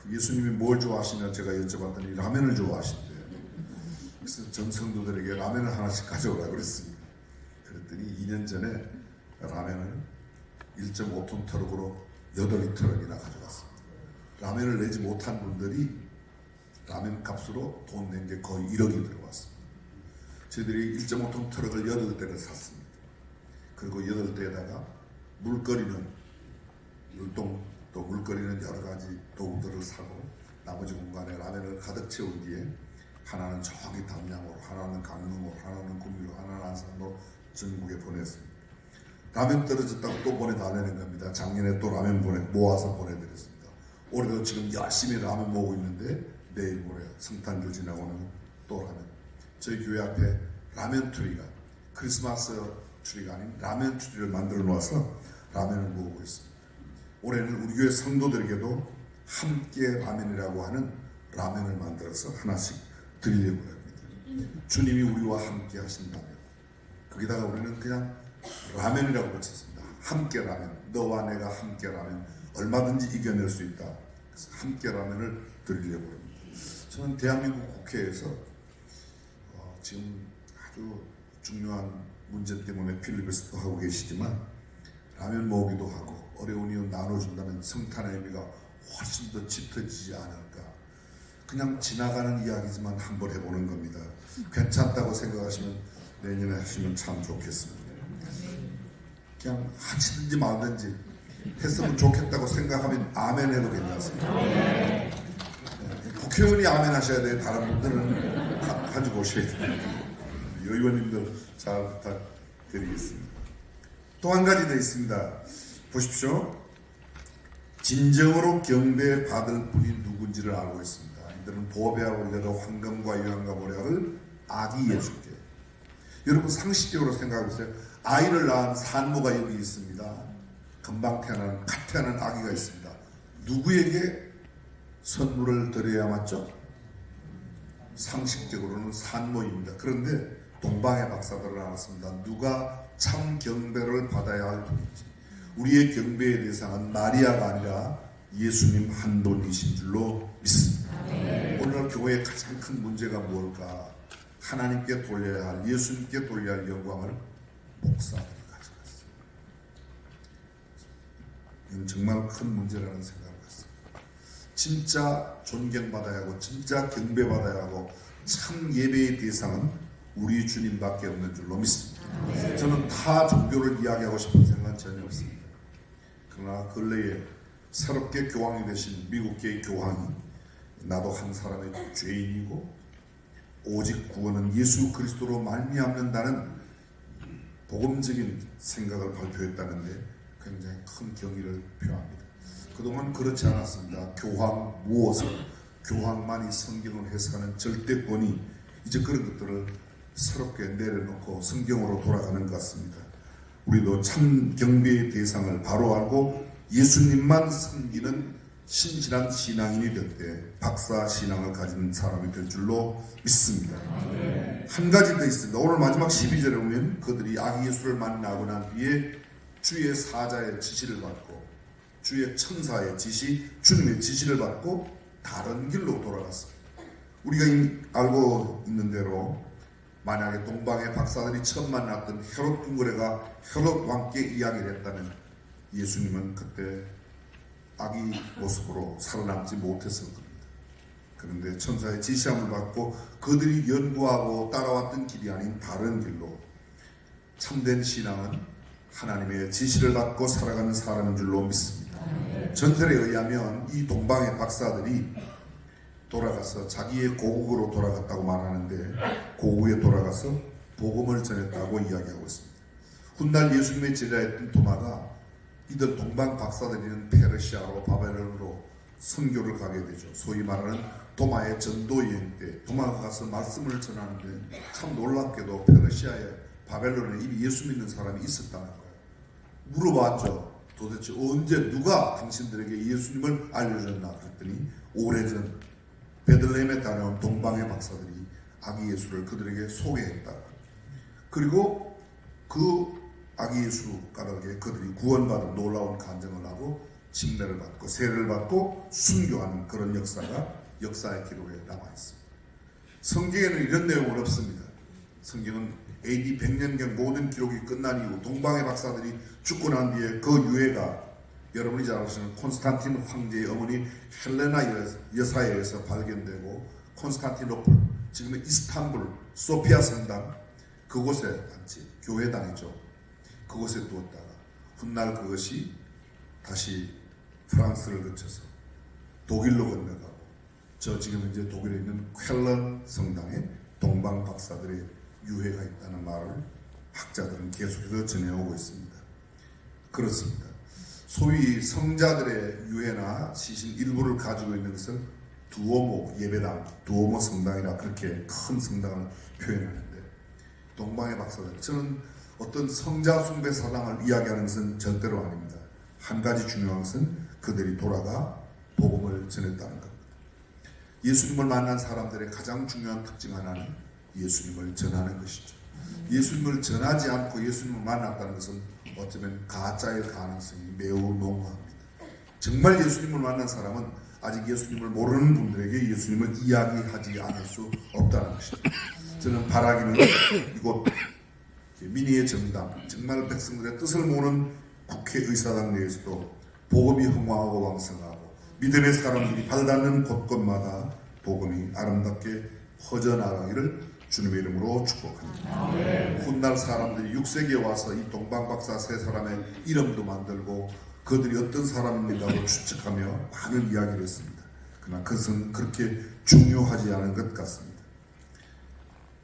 Speaker 5: 예수님이 뭘 좋아하시냐 제가 여쭤봤더니 라면을 좋아하신대요. 그래서 전 성도들에게 라면을 하나씩 가져오라고 그랬습니다. 그랬더니 2년 전에 라면을 1.5톤 트럭으로 8트럭이나 가져갔습니다. 라면을 내지 못한 분들이 라면 값으로 돈 낸 게 거의 1억이 들어왔습니다. 저희들이 1.5톤 트럭을 8대를 샀습니다. 그리고 8대에다가 물거리는 물동, 또 물거리는 여러 가지 도구들을 사고 나머지 공간에 라면을 가득 채운 뒤에 하나는 저기 담양으로, 하나는 강릉으로, 하나는 구미로, 하나는 안산으로 전국에 보냈습니다. 라면 떨어졌다고 또 보내달라는 겁니다. 작년에 또 라면 모아서 보내드렸습니다. 올해도 지금 열심히 라면 모으고 있는데 내일 모레 성탄절 지나고는 또 라면. 저희 교회 앞에 라면 트리가, 크리스마스 트리가 아닌 라면 트리를 만들어 놓아서 라면을 모으고 있습니다. 올해는 우리 교회 성도들에게도 함께 라면이라고 하는 라면을 만들어서 하나씩 드리려고 합니다. 주님이 우리와 함께 하신다면, 거기다가 우리는 그냥 라면이라고 붙였습니다. 함께 라면, 너와 내가 함께 라면, 얼마든지 이겨낼 수 있다. 그래서 함께 라면을 드리려고 합니다. 저는 대한민국 국회에서 지금 아주 중요한 문제 때문에 필리버스터 하고 계시지만 라면 모으기도 하고 어려운 이유 나눠준다면 성탄의 의미가 훨씬 더 짙어지지 않을까. 그냥 지나가는 이야기지만 한번 해보는 겁니다. 괜찮다고 생각하시면 내년에 하시면 참 좋겠습니다. 그냥 하시든지 말든지 했으면 좋겠다고 생각하면 아멘 해도 괜찮습니다. 네, 국회의원이 아멘 하셔야 돼요. 다른 분들은 가지고 오셔야 됩니다. 의원님들 잘 부탁드리겠습니다. 또 또 한 가지 더 있습니다. 보십시오. 진정으로 경배받을 분이 누군지를 알고 있습니다. 이들은 보배와 올려도 황금과 유황과 모략을 아기 예수께. 여러분 상식적으로 생각해보세요. 아이를 낳은 산모가 여기 있습니다. 금방 태어난 갓 태어난 아기가 있습니다. 누구에게 선물을 드려야 맞죠? 상식적으로는 산모입니다. 그런데 동방의 박사들은 알았습니다. 누가 참 경배를 받아야 할 분인지. 우리의 경배의 대상은 마리아가 아니라 예수님 한 분이신 줄로 믿습니다. 오늘 교회의 가장 큰 문제가 뭘까? 하나님께 돌려야 할, 예수님께 돌려야 할 영광을 목사들이 가져갔어요. 이건 정말 큰 문제라는 생각을 갖습니다. 진짜 존경받아야 하고 진짜 경배받아야 하고 참 예배의 대상은 우리 주님밖에 없는 줄로 믿습니다. 저는 타 종교를 이야기하고 싶은 생각은 전혀 없습니다. 그러나 근래에 새롭게 교황이 되신 미국계의 교황이 나도 한 사람의 죄인이고 오직 구원은 예수 그리스도로 말미암는다는 복음적인 생각을 발표했다는데 굉장히 큰 경의를 표합니다. 그동안 그렇지 않았습니다. 교황 무엇을 교황만이 성경을 해석하는 절대권이 이제 그런 것들을 새롭게 내려놓고 성경으로 돌아가는 것 같습니다. 우리도 참 경배의 대상을 바로 알고 예수님만 섬기는 신실한 신앙인이 될 때 박사 신앙을 가진 사람이 될 줄로 믿습니다. 한 가지 더 있습니다. 오늘 마지막 12절에 보면 그들이 아기 예수를 만나고 난 뒤에 주의 사자의 지시를 받고 주의 천사의 지시, 주님의 지시를 받고 다른 길로 돌아갔습니다. 우리가 알고 있는 대로 만약에 동방의 박사들이 처음 만났던 헤롯 궁궐에가 헤롯 왕께 이야기를 했다면 예수님은 그때 아기 모습으로 살아남지 못했을 겁니다. 그런데 천사의 지시함을 받고 그들이 연구하고 따라왔던 길이 아닌 다른 길로 참된 신앙은 하나님의 지시를 받고 살아가는 사람인 줄로 믿습니다. 전설에 의하면 이 동방의 박사들이 돌아가서 자기의 고국으로 돌아갔다고 말하는데 고국에 돌아가서 복음을 전했다고 이야기하고 있습니다. 훗날 예수님의 제자였던 도마가 이들 동방 박사들이는 페르시아로 바벨론으로 선교를 가게 되죠. 소위 말하는 도마의 전도 여행 때 도마가 가서 말씀을 전하는데 참 놀랍게도 페르시아에 바벨론에 이미 예수 믿는 사람이 있었다는 거예요. 물어봤죠. 도대체 언제 누가 당신들에게 예수님을 알려줬나 그랬더니 오래전 베들레헴에 다녀온 동방의 박사들이 아기 예수를 그들에게 소개했다. 그리고 그 아기 예수 까닭에 그들이 구원받은 놀라운 간증을 하고 징례를 받고 세례를 받고 순교하는 그런 역사가 역사의 기록에 남아있습니다. 성경에는 이런 내용은 없습니다. 성경은 AD 100년경 모든 기록이 끝난 이후 동방의 박사들이 죽고 난 뒤에 그 유해가 여러분이 잘 아시는 콘스탄틴 황제의 어머니 헬레나 여사에 의해서 발견되고 콘스탄티노플, 지금의 이스탄불, 소피아 성당 그곳에 앉지 교회당이죠. 그곳에 두었다가 훗날 그것이 다시 프랑스를 거쳐서 독일로 건너가고 저 지금 현재 독일에 있는 쾰런 성당에 동방 박사들의 유해가 있다는 말을 학자들은 계속해서 전해오고 있습니다. 그렇습니다. 소위 성자들의 유해나 시신 일부를 가지고 있는 것은 두오모 예배당, 두오모 성당이라 그렇게 큰 성당을 표현하는데 동방의 박사들, 저는 어떤 성자 숭배 사상을 이야기하는 것은 절대로 아닙니다. 한 가지 중요한 것은 그들이 돌아가 복음을 전했다는 겁니다. 예수님을 만난 사람들의 가장 중요한 특징 하나는 예수님을 전하는 것이죠. 예수님을 전하지 않고 예수님을 만났다는 것은 어쩌면 가짜일 가능성이 매우 농후합니다. 정말 예수님을 만난 사람은 아직 예수님을 모르는 분들에게 예수님을 이야기하지 않을 수 없다는 것입니다. 저는 바라기는 이곳 민의의 정당, 정말 백성들의 뜻을 모으는 국회의사당 내에서도 복음이 흥왕하고 왕성하고 믿음의 사람들이 발닿는 곳곳마다 복음이 아름답게 퍼져나가기를 주님의 이름으로 축복합니다. 훗날 사람들이 6세기에 와서 이 동방박사 세 사람의 이름도 만들고 그들이 어떤 사람입니다고 추측하며 많은 이야기를 했습니다. 그러나 그것은 그렇게 중요하지 않은 것 같습니다.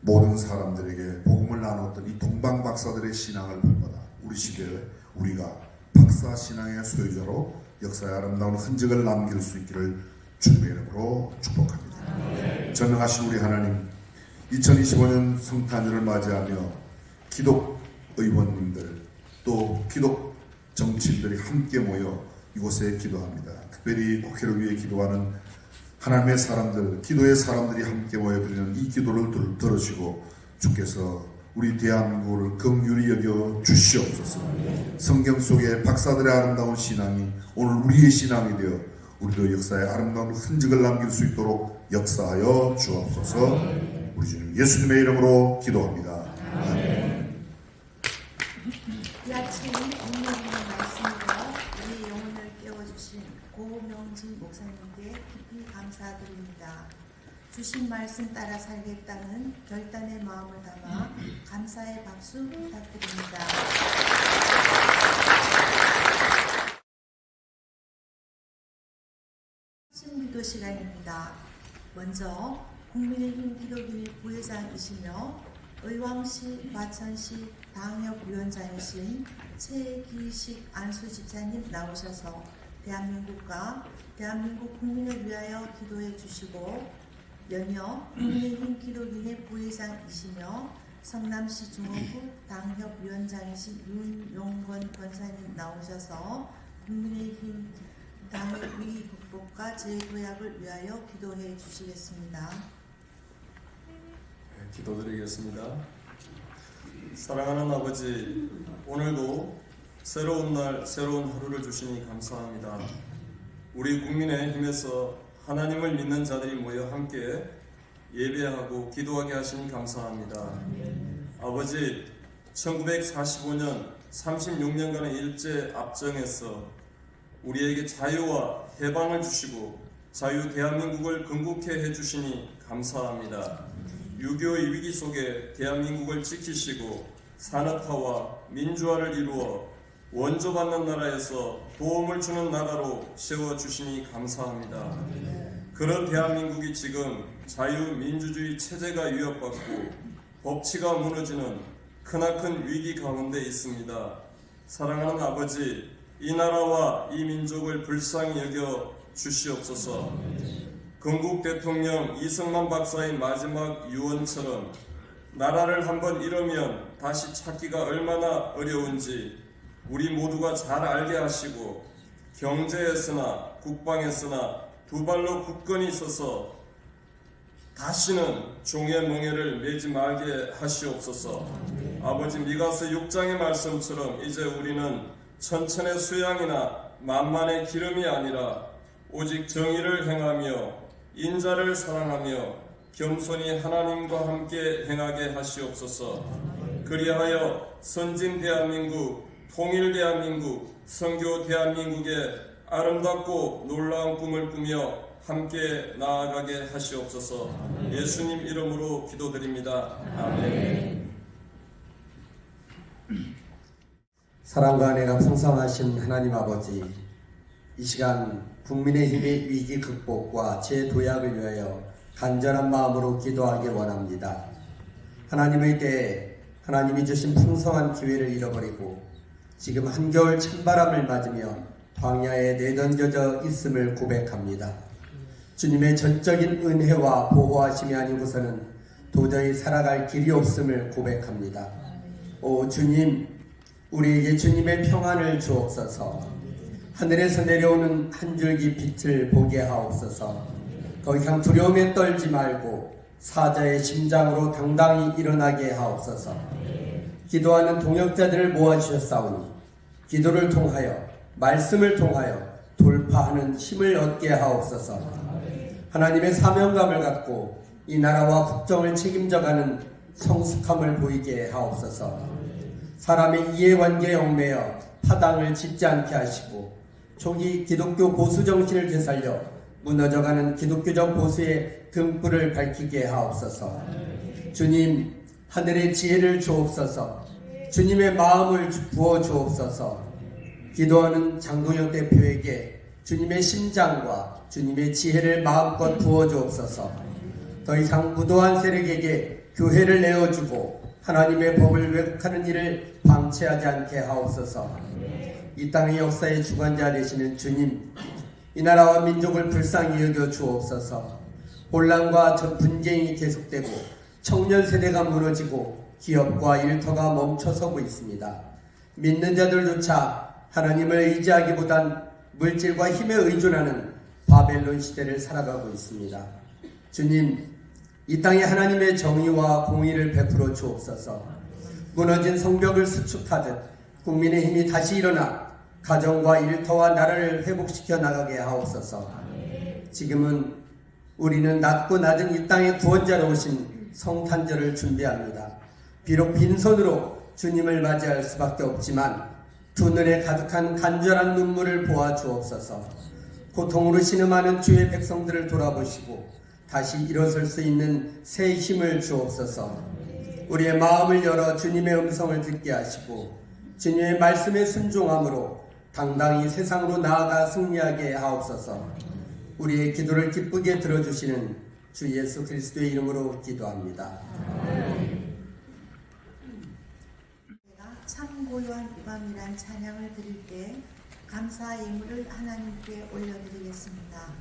Speaker 5: 모든 사람들에게 복음을 나눴던 이 동방박사들의 신앙을 본받아 우리 시대에 우리가 박사 신앙의 소유자로 역사의 아름다운 흔적을 남길 수 있기를 주님의 이름으로 축복합니다. 전능하신 우리 하나님, 2025년 성탄절을 맞이하며 기독 의원님들 또 기독 정치인들이 함께 모여 이곳에 기도합니다. 특별히 국회를 위해 기도하는 하나님의 사람들, 기도의 사람들이 함께 모여 드리는 이 기도를 들으시고 주께서 우리 대한민국을 긍휼히 여겨 주시옵소서. 성경 속에 박사들의 아름다운 신앙이 오늘 우리의 신앙이 되어 우리도 역사의 아름다운 흔적을 남길 수 있도록 역사하여 주옵소서. 우리 주님 예수님의 이름으로 기도합니다. 아멘.
Speaker 2: 이 아침 오늘의 말씀으로 우리 영혼을 깨워주신 고명진 목사님께 깊이 감사드립니다. 주신 말씀 따라 살겠다는 결단의 마음을 담아 감사의 박수 부탁드립니다. 기도 시간입니다. 먼저 국민의힘 기독인의 부회장이시며 의왕시, 과천시 당협위원장이신 최기식 안수집사님 나오셔서 대한민국과 대한민국 국민을 위하여 기도해 주시고, 연이어 국민의힘 기독인의 부회장이시며 성남시 중원구 당협위원장이신 윤용건 권사님 나오셔서 국민의힘 당의 위기 극복과 재도약을 위하여 기도해 주시겠습니다.
Speaker 6: 기도드리겠습니다. 사랑하는 아버지, 오늘도 새로운 날, 새로운 하루를 주시니 감사합니다. 우리 국민의힘에서 하나님을 믿는 자들이 모여 함께 예배하고 기도하게 하시니 감사합니다. 아버지, 1945년 36년간의 일제 압정에서 우리에게 자유와 해방을 주시고 자유 대한민국을 건국해 해주시니 감사합니다. 6.25의 위기 속에 대한민국을 지키시고 산업화와 민주화를 이루어 원조받는 나라에서 도움을 주는 나라로 세워주시니 감사합니다. 그런 대한민국이 지금 자유민주주의 체제가 위협받고 법치가 무너지는 크나큰 위기 가운데 있습니다. 사랑하는 아버지, 이 나라와 이 민족을 불쌍히 여겨 주시옵소서. 건국 대통령 이승만 박사의 마지막 유언처럼 나라를 한번 잃으면 다시 찾기가 얼마나 어려운지 우리 모두가 잘 알게 하시고, 경제에서나 국방에서나 두 발로 굳건히 서서 다시는 종의 멍에를 매지 말게 하시옵소서. 아버지, 미가서 6장의 말씀처럼 이제 우리는 천천의 수양이나 만만의 기름이 아니라 오직 정의를 행하며 인자를 사랑하며 겸손히 하나님과 함께 행하게 하시옵소서. 그리하여 선진 대한민국, 통일 대한민국, 선교 대한민국의 아름답고 놀라운 꿈을 꾸며 함께 나아가게 하시옵소서. 예수님 이름으로 기도드립니다. 아멘.
Speaker 7: 사랑과 내가 풍성하신 하나님 아버지, 이 시간 국민의힘의 위기 극복과 재도약을 위하여 간절한 마음으로 기도하기 원합니다. 하나님에게 하나님이 주신 풍성한 기회를 잃어버리고 지금 한겨울 찬바람을 맞으며 광야에 내던져져 있음을 고백합니다. 주님의 전적인 은혜와 보호하심이 아니고서는 도저히 살아갈 길이 없음을 고백합니다. 오 주님, 우리에게 주님의 평안을 주옵소서. 하늘에서 내려오는 한 줄기 빛을 보게 하옵소서. 더 이상 두려움에 떨지 말고 사자의 심장으로 당당히 일어나게 하옵소서. 기도하는 동역자들을 모아주셨사오니 기도를 통하여 말씀을 통하여 돌파하는 힘을 얻게 하옵소서. 하나님의 사명감을 갖고 이 나라와 국정을 책임져가는 성숙함을 보이게 하옵소서. 사람의 이해관계에 얽매여 파당을 짚지 않게 하시고 초기 기독교 보수 정신을 되살려 무너져가는 기독교적 보수의 등불을 밝히게 하옵소서. 주님, 하늘의 지혜를 주옵소서. 주님의 마음을 부어 주옵소서. 기도하는 장동혁 대표에게 주님의 심장과 주님의 지혜를 마음껏 부어 주옵소서. 더 이상 무도한 세력에게 교회를 내어주고 하나님의 법을 왜곡하는 일을 방치하지 않게 하옵소서. 이 땅의 역사의 주관자 되시는 주님, 이 나라와 민족을 불쌍히 여겨 주옵소서. 혼란과 분쟁이 계속되고 청년 세대가 무너지고 기업과 일터가 멈춰서고 있습니다. 믿는 자들조차 하나님을 의지하기보단 물질과 힘에 의존하는 바벨론 시대를 살아가고 있습니다. 주님, 이 땅에 하나님의 정의와 공의를 베풀어 주옵소서. 무너진 성벽을 수축하듯 국민의 힘이 다시 일어나 가정과 일터와 나라를 회복시켜 나가게 하옵소서. 지금은 우리는 낮고 낮은 이 땅의 구원자로 오신 성탄절을 준비합니다. 비록 빈손으로 주님을 맞이할 수밖에 없지만 두 눈에 가득한 간절한 눈물을 보아 주옵소서. 고통으로 신음하는 주의 백성들을 돌아보시고 다시 일어설 수 있는 새 힘을 주옵소서. 우리의 마음을 열어 주님의 음성을 듣게 하시고 주님의 말씀에 순종함으로 당당히 세상으로 나아가 승리하게 하옵소서. 우리의 기도를 기쁘게 들어주시는 주 예수 그리스도의 이름으로 기도합니다.
Speaker 2: 참 고요한 이 밤이란 찬양을 드릴 때 감사 예물을 하나님께 올려드리겠습니다.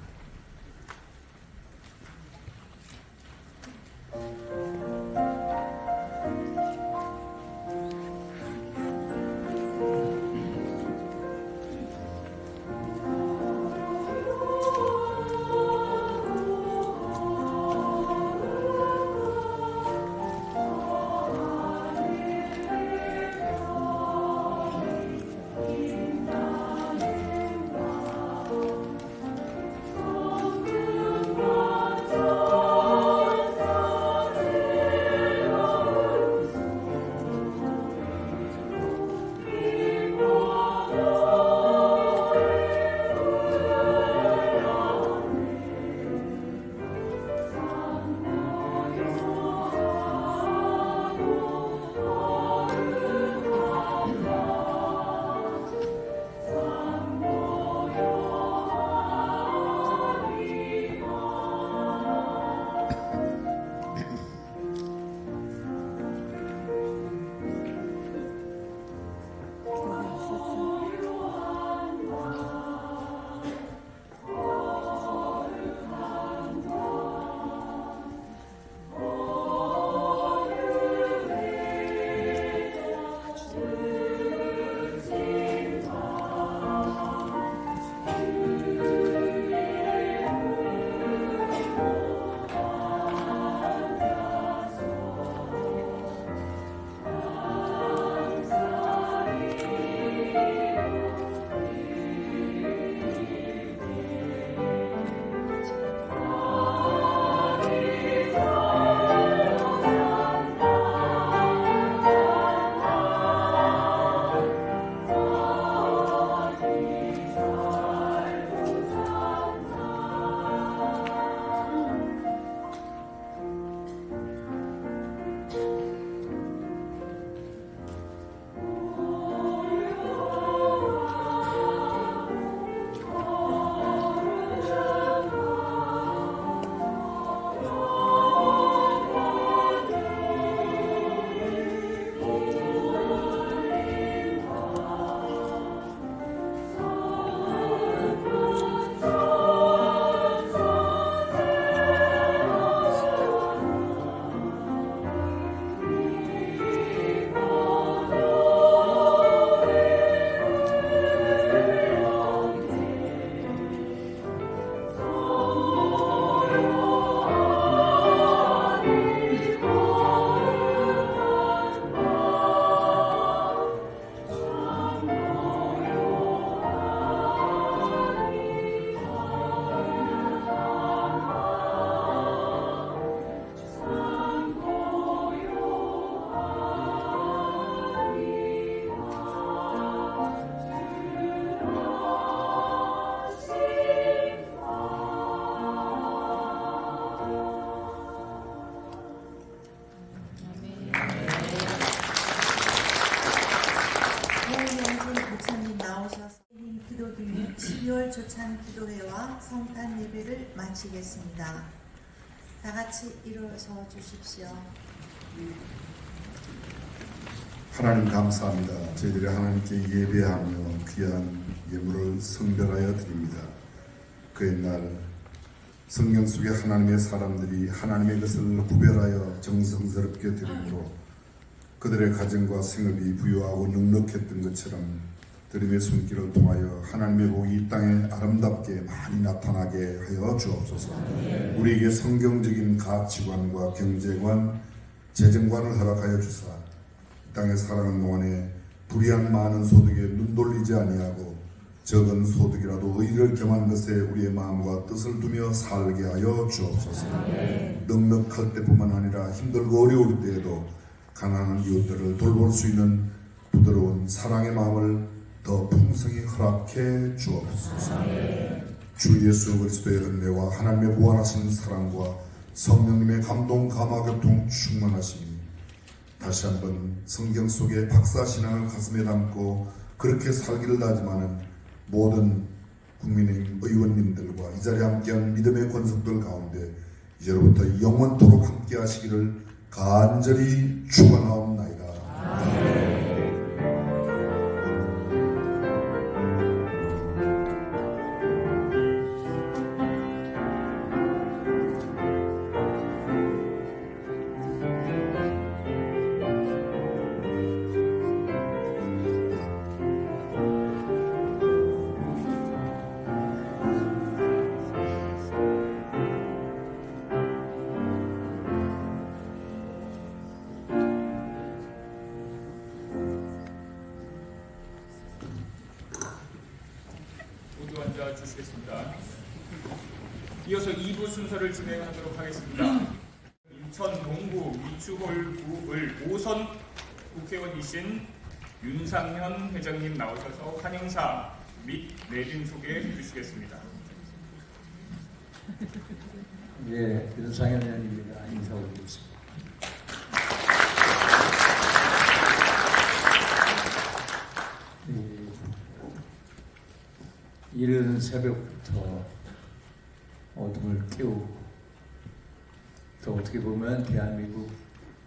Speaker 2: 기도드린 12월 조찬 기도회와 성탄 예배를 마치겠습니다. 다 같이 일어서 주십시오.
Speaker 5: 하나님 감사합니다. 저희들이 하나님께 예배하며 귀한 예물을 성별하여 드립니다. 그 옛날 성경 속에 하나님의 사람들이 하나님의 것을 구별하여 정성스럽게 드림으로 그들의 가정과 생업이 부유하고 넉넉했던 것처럼 드림의 손길을 통하여 하나님의 복이 이 땅에 아름답게 많이 나타나게 하여 주옵소서. 우리에게 성경적인 가치관과 경제관, 재정관을 허락하여 주사 이 땅에 살아가는 동안에 불이한 많은 소득에 눈 돌리지 아니하고 적은 소득이라도 의를 겸한 것에 우리의 마음과 뜻을 두며 살게 하여 주옵소서. 넉넉할 때뿐만 아니라 힘들고 어려울 때에도 가난한 이웃들을 돌볼 수 있는 부드러운 사랑의 마음을 더 풍성히 허락해 주옵소서. 주 예수 그리스도의 은혜와 하나님의 무한하신 사랑과 성령님의 감동 감화 교통 충만하심이 다시 한번 성경 속의 박사신앙을 가슴에 담고 그렇게 살기를 다짐하는 모든 국민의힘 의원님들과 이 자리에 함께한 믿음의 권속들 가운데 이제로부터 영원토록 함께 하시기를 간절히 축원하옵나이다.
Speaker 8: 모두 앉아 주시겠습니다. 이어서 2부 순서를 진행하도록 하겠습니다. 인천 동구 미추홀구을 5선 국회의원이신 윤상현 회장님 나오셔서 환영사 및 내빈 소개해 주시겠습니다.
Speaker 9: 예, 윤상현 의원입니다. 인사 올리겠습니다. 이른 새벽부터 어둠을 깨우고 또 어떻게 보면 대한민국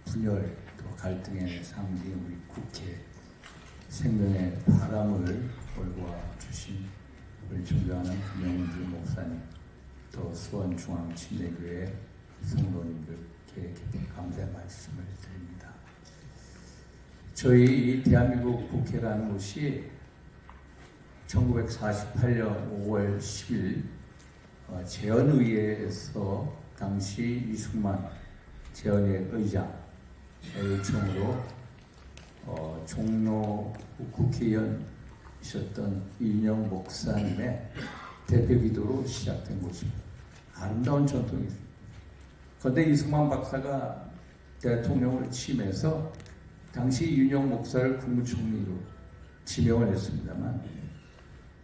Speaker 9: 분열 또 갈등의 상징 우리 국회 생명의 바람을 몰고 주신 우리 존경하는 김영주 목사님 또 수원중앙침례교회 성도님들께 깊은 감사의 말씀을 드립니다. 저희 대한민국 국회라는 곳이 1948년 5월 10일 재헌의회에서 당시 이승만 재헌의 의장의 요청으로 종로 국회의원이셨던 이인영 목사님의 대표기도로 시작된 곳입니다. 아름다운 전통이 있습니다. 그런데 이승만 박사가 대통령으로 취임해서 당시 이인영 목사를 국무총리로 지명을 했습니다만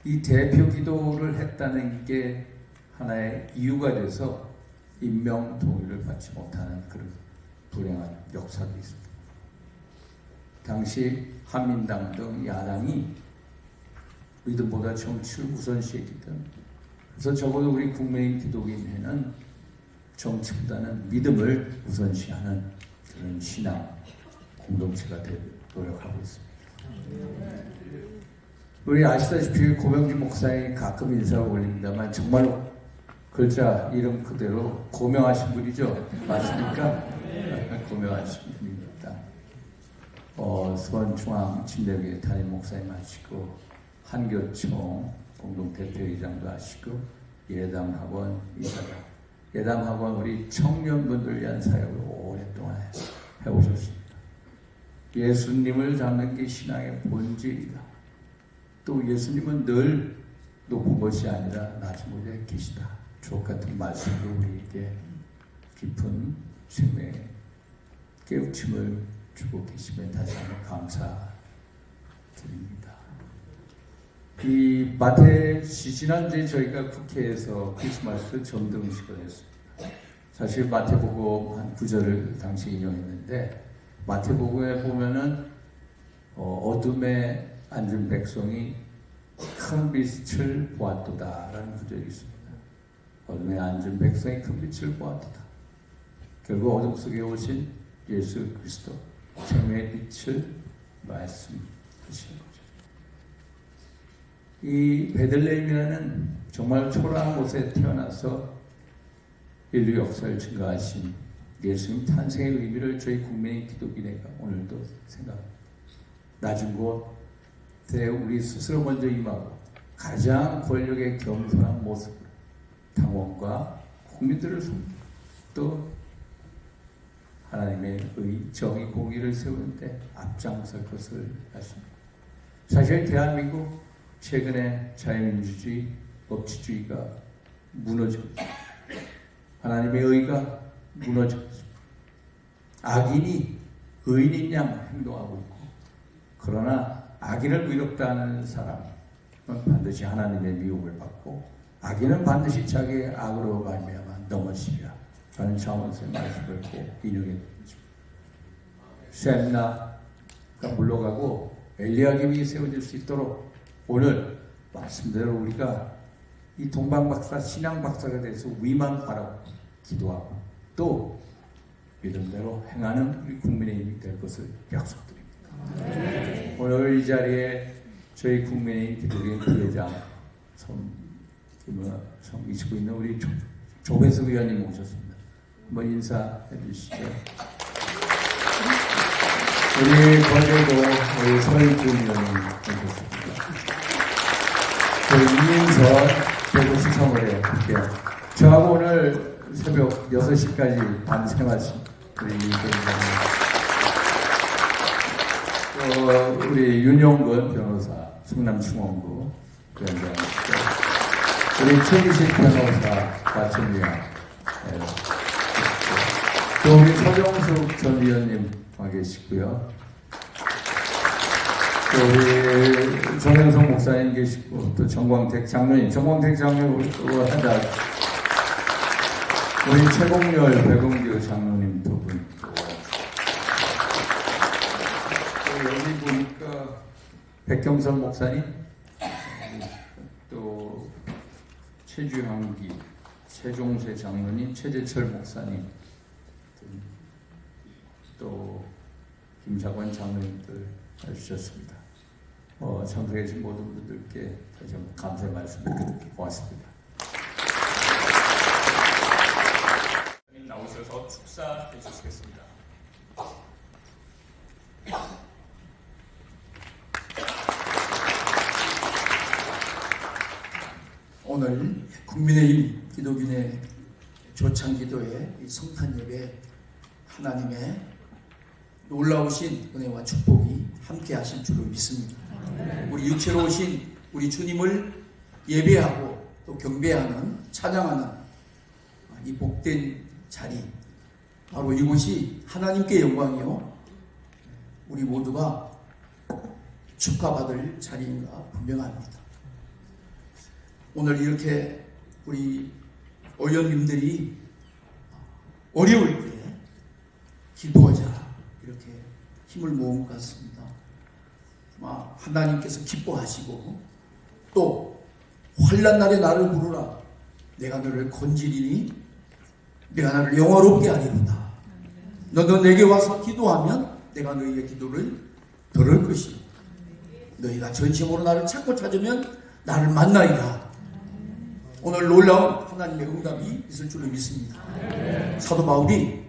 Speaker 9: 이 대표 기도를 했다는 게 하나의 이유가 돼서 임명 동의를 받지 못하는 그런 불행한 역사도 있습니다. 당시 한민당 등 야당이 믿음보다 정치를 우선시했기 때문에 그래서 적어도 우리 국민의힘 기독인회는 정치보다는 믿음을 우선시하는 그런 신앙 공동체가 되도록 노력하고 있습니다. 우리 아시다시피 고명진 목사님 가끔 인사를 올립니다만 정말로 글자 이름 그대로 고명하신 분이죠. 맞습니까? 고명하신 분입니다. 수원중앙침례교회 담임 목사님 하시고 한교총 공동대표이장도 하시고 예담학원 이사장 예담학원 우리 청년분들 위한 사역을 오랫동안 해오셨습니다. 예수님을 닮는 게 신앙의 본질이다. 또 예수님은 늘 높은 것이 아니라 낮은 곳에 계시다. 주옥 같은 말씀으로 우리에게 깊은 생명의 깨우침을 주고 계시면 다시 한번 감사드립니다. 이 마태 지난주에 저희가 국회에서 크리스마스 점등식을 했습니다. 사실 마태복음 한 9절을 당시 인용했는데 마태복음에 보면은 어둠에 앉은 백성이 큰 빛을 보았도다라는 구절이 있습니다. 어둠에 앉은 백성이 큰 빛을 보았도다. 결국 어둠 속에 오신 예수 그리스도 생명의 빛을 말씀하시는 거죠. 이 베들레헴이라는 정말 초라한 곳에 태어나서 인류 역사를 증가하신 예수님 탄생의 의미를 저희 국민의 기독인회가 오늘도 생각합니다. 낮은 곳에 우리 스스로 먼저 임하고 가장 권력에 겸손한 모습으로 당원과 국민들을 섬기고 또 하나님의 정의 공의를 세우는데 앞장설 것을 말씀합니다. 사실 대한민국 최근에 자유민주주의, 법치주의가 무너지고 하나님의 의가 무너지고 악인이 의인인 양 행동하고 있고 그러나 악인을 의롭다 하는 사람은 반드시 하나님의 미움을 받고 악인은 반드시 자기의 악으로 말미암아 넘어지리라 라는 차원에서의 말씀을 꼭 인용해 드립니다. 셈나가 물러가고 엘리야김이 세워질 수 있도록 오늘 말씀대로 우리가 이 동방박사 신앙박사가 돼서 위만 바라고 기도하고 또 믿음대로 행하는 우리 국민의힘이 될 것을 약속드립니다. 오늘 이 자리에 저희 국민의힘 기독인 부회장 섬기시고 있는 우리 조배수 의원님 오셨습니다. 한번 인사해 주시죠. 우리 거제도 우리 서희준 의원님 오셨습니다. 저희 이인선 대구시청을에 함께 저하고 오늘 새벽 6시까지 밤새마신 우리 우리 윤용근 변호사 충남중원구 위원장 우리 최기식 변호사 같은위원 또 우리 서정숙 전 위원님 와 계시고요. 또 우리 정현성 목사님 계시고 또 정광택 장로님 한자 우리 최봉열 백운규 장로님 두 분 또 여기 보니까 백경선 목사님 또 최주향기 최종세 장로님 최재철 목사님 또 김사관 장로님들 해주셨습니다. 참석해 주신 모든 분들께 다시 한번 감사의 말씀드리고 고맙습니다.
Speaker 8: 나오셔서 축사해 주시겠습니다.
Speaker 10: 오늘 국민의힘 기독인의 조창기도의 성탄 예배 하나님의 놀라우신 은혜와 축복이 함께 하실 줄로 믿습니다. 우리 육체로 오신 우리 주님을 예배하고 또 경배하는 찬양하는 이 복된 자리 바로 이곳이 하나님께 영광이요 우리 모두가 축하받을 자리인가 분명합니다. 오늘 이렇게 우리 의원님들이 어려울 때 기도하자 이렇게 힘을 모은 것 같습니다. 하나님께서 기뻐하시고 또 환난 날에 나를 부르라 내가 너를 건지리니 내가 너를 영화롭게 하리로다. 너도 내게 와서 기도하면 내가 너희의 기도를 들을 것이요 너희가 전심으로 나를 찾고 찾으면 나를 만나리라. 오늘 놀라운 하나님의 응답이 있을 줄로 믿습니다. 사도 바울이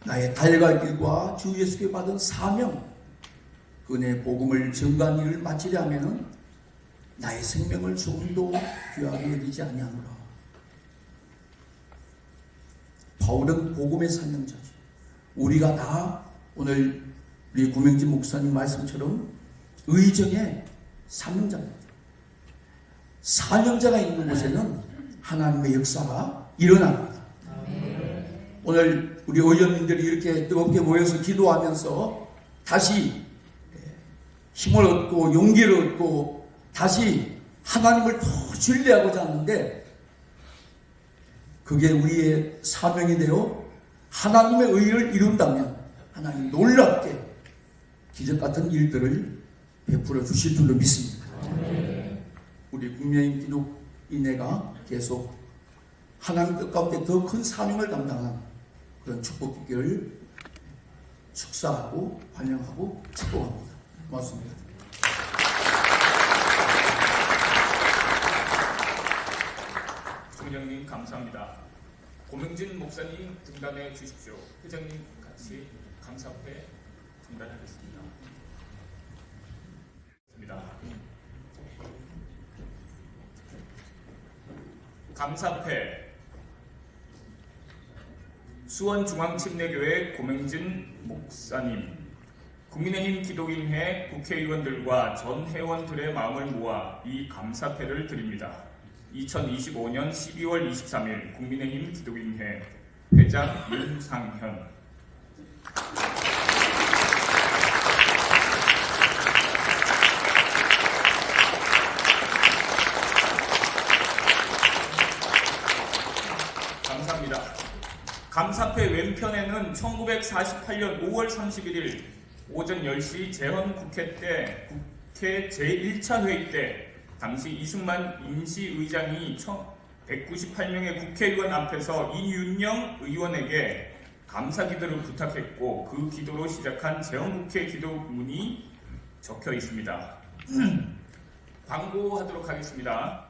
Speaker 10: 나의 달갈 길과 주 예수께 받은 사명 그의 복음을 증거한 일을 마치려 하면은 나의 생명을 조금도 귀하게 여기지 아니하노라. 바울은 복음의 사명자죠. 우리가 다 오늘 우리 고명진 목사님 말씀처럼 의정의 사명자입니다. 사명자가 있는 곳에는 하나님의 역사가 일어납니다. 오늘 우리 의원님들이 이렇게 뜨겁게 모여서 기도하면서 다시 힘을 얻고 용기를 얻고 다시 하나님을 더 신뢰하고자 하는데 그게 우리의 사명이 되어 하나님의 의를 이룬다면 하나님 놀랍게 기적 같은 일들을 베풀어 주실 줄로 믿습니다. 우리 국민의힘 기독인회가 계속 하나님 뜻 가운데 더 큰 사명을 감당하는 그런 축복 있기를 축사하고 환영하고 축복합니다. 고맙습니다.
Speaker 8: 총장님 감사합니다. 고명진 목사님 등단해 주십시오. 회장님 같이 감사패 등단하겠습니다. 감사패 수원중앙침례교회 고명진 목사님, 국민의힘 기독인회 국회의원들과 전 회원들의 마음을 모아 이 감사패를 드립니다. 2025년 12월 23일 국민의힘 기독인회 회장 윤상현. 감사합니다. 감사패 왼편에는 1948년 5월 31일 오전 10시 재헌 국회 때 국회 제1차 회의 때 당시 이승만 임시의장이 198명의 국회의원 앞에서 이윤영 의원에게 감사 기도를 부탁했고 그 기도로 시작한 재헌국회 기도문이 적혀 있습니다. 광고하도록 하겠습니다.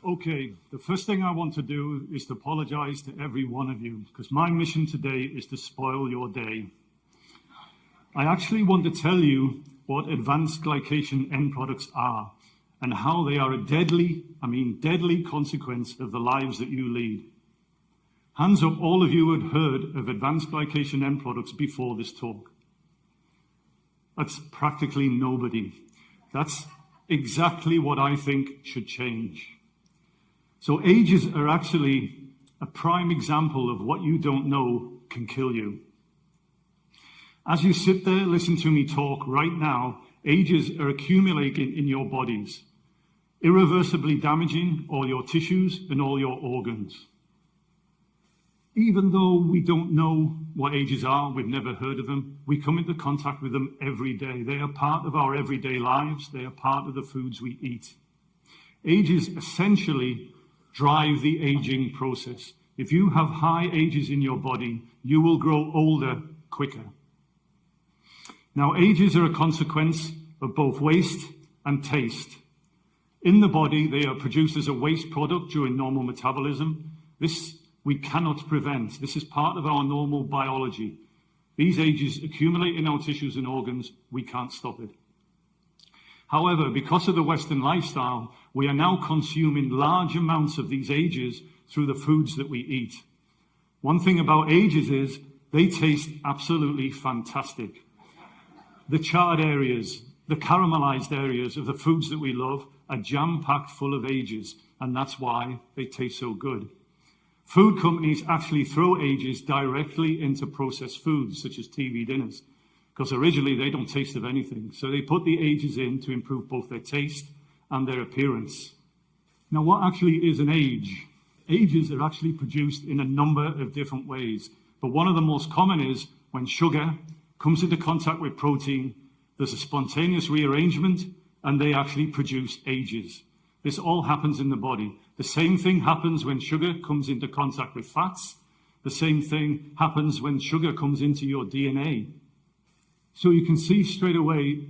Speaker 11: Okay, the first thing I want to do is to apologize to every one of you, because my mission today is to spoil your day. I actually want to tell you what advanced glycation end products are and how they are a deadly consequence of the lives that you lead. Hands up all of you who had heard of advanced glycation end products before this talk. That's practically nobody. That's exactly what I think should change. So ages are actually a prime example of what you don't know can kill you. As you sit there, listen to me talk right now, ages are accumulating in your bodies, irreversibly damaging all your tissues and all your organs. Even though we don't know what ages are, we've never heard of them, we come into contact with them every day. They are part of our everyday lives. They are part of the foods we eat. Ages essentially drive the aging process. If you have high ages in your body, you will grow older quicker. Now, ages are a consequence of both waste and taste. In the body, they are produced as a waste product during normal metabolism. This we cannot prevent. This is part of our normal biology. These ages accumulate in our tissues and organs. We can't stop it. However, because of the Western lifestyle, we are now consuming large amounts of these ages through the foods that we eat. One thing about ages is they taste absolutely fantastic. The charred areas, the caramelized areas of the foods that we love are jam-packed full of ages, and that's why they taste so good. Food companies actually throw ages directly into processed foods, such as TV dinners, because originally they don't taste of anything. So they put the ages in to improve both their taste and their appearance. Now, what actually is an age? Ages are actually produced in a number of different ways, but one of the most common is when sugar comes into contact with protein, there's a spontaneous rearrangement, and they actually produce ages. This all happens in the body. The same thing happens when sugar comes into contact with fats. The same thing happens when sugar comes into your DNA. So you can see straight away,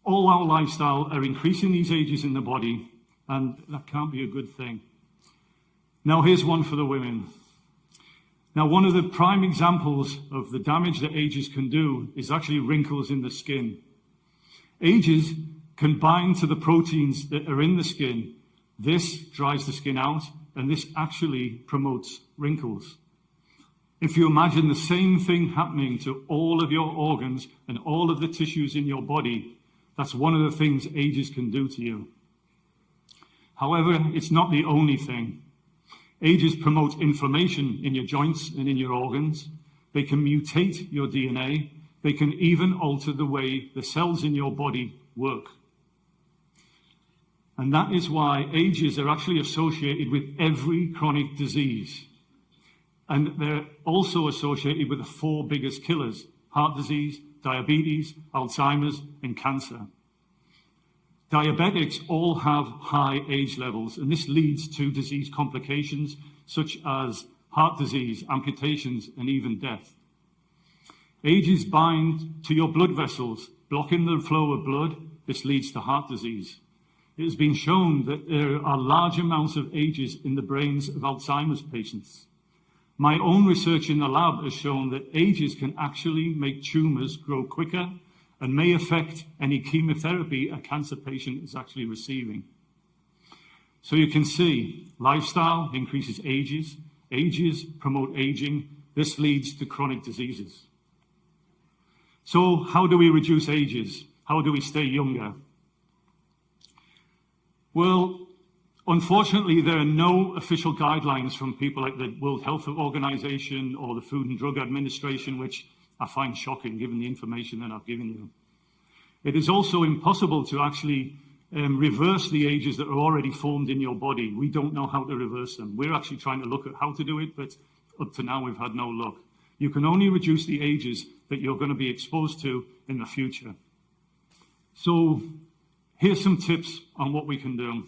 Speaker 11: all our lifestyle are increasing these ages in the body, and that can't be a good thing. Now here's one for the women. Now, one of the prime examples of the damage that ages can do is actually wrinkles in the skin. Ages can bind to the proteins that are in the skin. This dries the skin out, and this actually promotes wrinkles. If you imagine the same thing happening to all of your organs and all of the tissues in your body, that's one of the things ages can do to you. However, it's not the only thing. Ages promote inflammation in your joints and in your organs. They can mutate your DNA. They can even alter the way the cells in your body work. And that is why ages are actually associated with every chronic disease. And they're also associated with the 4 biggest killers: heart disease, diabetes, Alzheimer's, and cancer. Diabetics all have high age levels, and this leads to disease complications such as heart disease, amputations, and even death. Ages bind to your blood vessels, blocking the flow of blood. This leads to heart disease. It has been shown that there are large amounts of ages in the brains of Alzheimer's patients. My own research in the lab has shown that ages can actually make tumors grow quicker and may affect any chemotherapy a cancer patient is actually receiving. So you can see, lifestyle increases ages, ages promote aging. This leads to chronic diseases. So how do we reduce ages? How do we stay younger? Well, unfortunately, there are no official guidelines from people like the World Health Organization or the Food and Drug Administration, which I find shocking given the information that I've given you. It is also impossible to actually reverse the ages that are already formed in your body. We don't know how to reverse them. We're actually trying to look at how to do it, but up to now we've had no luck. You can only reduce the ages that you're going to be exposed to in the future. So here's some tips on what we can do.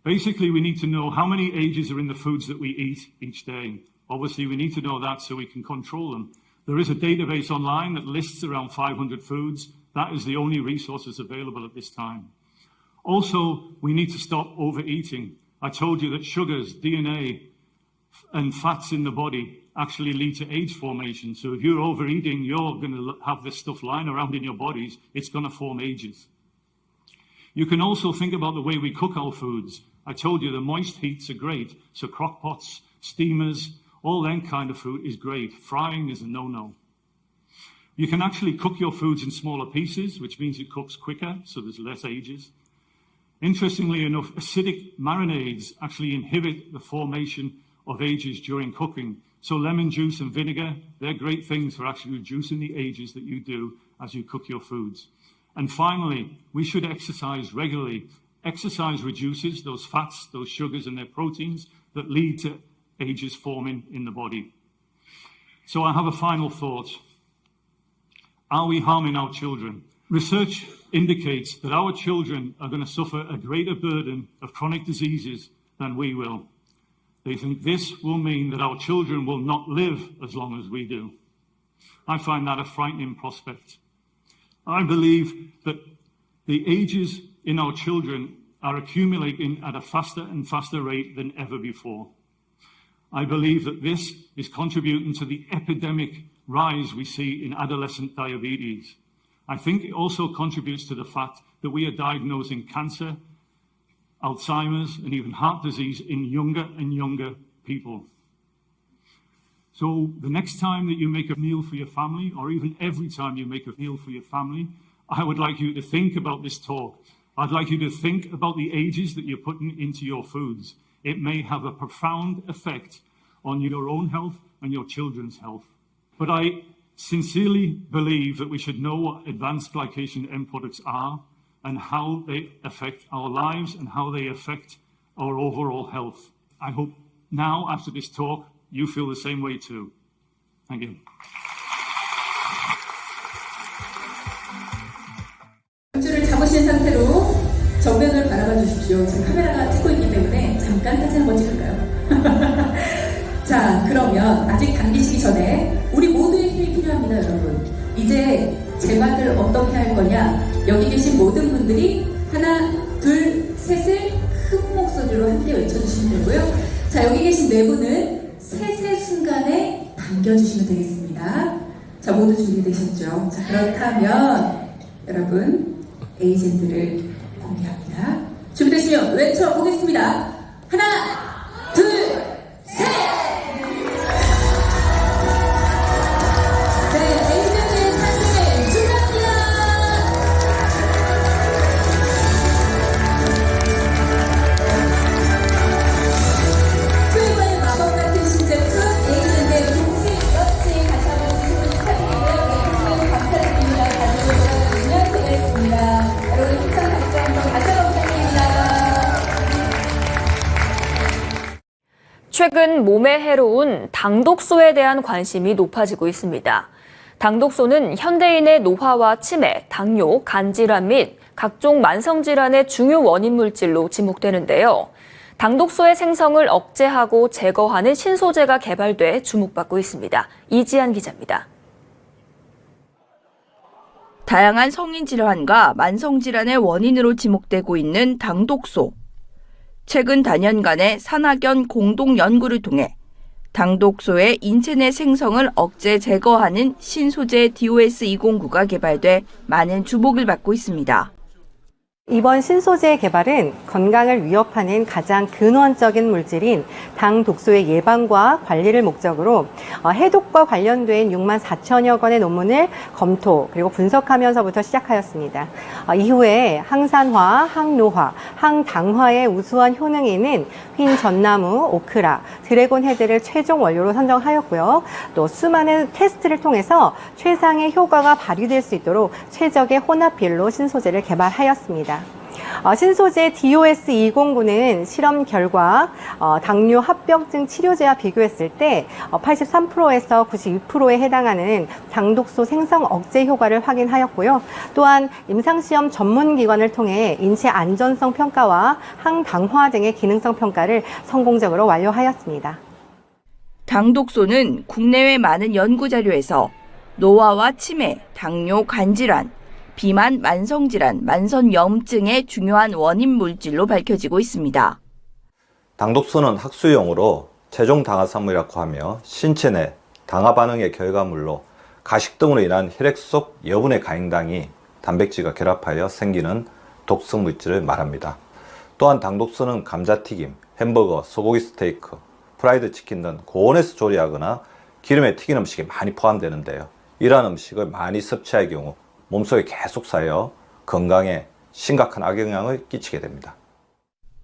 Speaker 11: Basically, we need to know how many ages are in the foods that we eat each day. Obviously, we need to know that so we can control them. There is a database online that lists around 500 foods. That is the only resources available at this time. Also, we need to stop overeating. I told you that sugars, DNA, and fats in the body actually lead to age formation. So if you're overeating, you're going to have this stuff lying around in your bodies. It's going to form ages. You can also think about the way we cook our foods. I told you the moist heats are great. So crock pots, steamers, all that kind of food is great. Frying is a no-no. You can actually cook your foods in smaller pieces, which means it cooks quicker, so there's less ages. Interestingly enough, acidic marinades actually inhibit the formation of ages during cooking. So lemon juice and vinegar, they're great things for actually reducing the ages that you do as you cook your foods. And finally, we should exercise regularly. Exercise reduces those fats, those sugars, and their proteins that lead to ages forming in the body. So I have a final thought. Are we harming our children? Research indicates that our children are going to suffer a greater burden of chronic diseases than we will. They think this will mean that our children will not live as long as we do. I find that a frightening prospect. I believe that the ages in our children are accumulating at a faster and faster rate than ever before. I believe that this is contributing to the epidemic rise we see in adolescent diabetes. I think it also contributes to the fact that we are diagnosing cancer, Alzheimer's, and even heart disease in younger and younger people. So the next time that you make a meal for your family, or even every time you make a meal for your family, I would like you to think about this talk. I'd like you to think about the ages that you're putting into your foods. It may have a profound effect on your own health and your children's health. But I sincerely believe that we should know what advanced glycation end products are and how they affect our lives and how they affect our overall health. I hope now, after this talk, you feel the same way too. Thank you.
Speaker 1: 줄을 잡으신 상태로 정면을 바라봐 주십시오. 지금 카메라가 찍고 있기 때문에 잠깐 사진 한번 찍을까요? 자, 그러면 아직 당기시기 전에 우리 모두의 힘이 필요합니다, 여러분. 이제 제 말을 어떻게 할 거냐? 여기 계신 모든 분들이 하나, 둘, 셋을 큰 목소리로 함께 외쳐주시면 되고요. 자, 여기 계신 네 분은 셋의 순간에 당겨주시면 되겠습니다. 자, 모두 준비되셨죠? 자, 그렇다면 여러분 에이전트를 공개합니다. 준비되시면 외쳐보겠습니다. 하나, 둘, 셋! 네, 에이전트의 탄생을 축하합니다. 축하해요.
Speaker 12: 최근 몸에 해로운 당독소에 대한 관심이 높아지고 있습니다. 당독소는 현대인의 노화와 치매, 당뇨, 간질환 및 각종 만성질환의 중요 원인 물질로 지목되는데요. 당독소의 생성을 억제하고 제거하는 신소재가 개발돼 주목받고 있습니다. 이지한 기자입니다.
Speaker 13: 다양한 성인 질환과 만성 질환의 원인으로 지목되고 있는 당독소. 최근 단연간의 산학연 공동 연구를 통해 당독소의 인체 내 생성을 억제 제거하는 신소재 DOS209가 개발돼 많은 주목을 받고 있습니다.
Speaker 14: 이번 신소재 개발은 건강을 위협하는 가장 근원적인 물질인 당독소의 예방과 관리를 목적으로 해독과 관련된 6만 4천여 건의 논문을 검토 그리고 분석하면서부터 시작하였습니다. 이후에 항산화, 항노화, 항당화의 우수한 효능이 있는 흰 전나무, 오크라, 드래곤 헤드를 최종 원료로 선정하였고요. 또 수많은 테스트를 통해서 최상의 효과가 발휘될 수 있도록 최적의 혼합비율로 신소재를 개발하였습니다. 신소재 DOS209는 실험 결과 당뇨 합병증 치료제와 비교했을 때 83%에서 92%에 해당하는 당독소 생성 억제 효과를 확인하였고요. 또한 임상시험 전문기관을 통해 인체 안전성 평가와 항당화 등의 기능성 평가를 성공적으로 완료하였습니다.
Speaker 13: 당독소는 국내외 많은 연구자료에서 노화와 치매, 당뇨, 간질환, 비만, 만성질환, 만성염증의 중요한 원인 물질로 밝혀지고 있습니다.
Speaker 15: 당독소는 학술용어로 최종 당화산물이라고 하며 신체 내 당화 반응의 결과물로 가식 등으로 인한 혈액 속 여분의 가행당이 단백질과 결합하여 생기는 독성 물질을 말합니다. 또한 당독소는 감자튀김, 햄버거, 소고기 스테이크, 프라이드 치킨 등 고온에서 조리하거나 기름에 튀긴 음식에 많이 포함되는데요. 이러한 음식을 많이 섭취할 경우 몸속에 계속 쌓여 건강에 심각한 악영향을 끼치게 됩니다.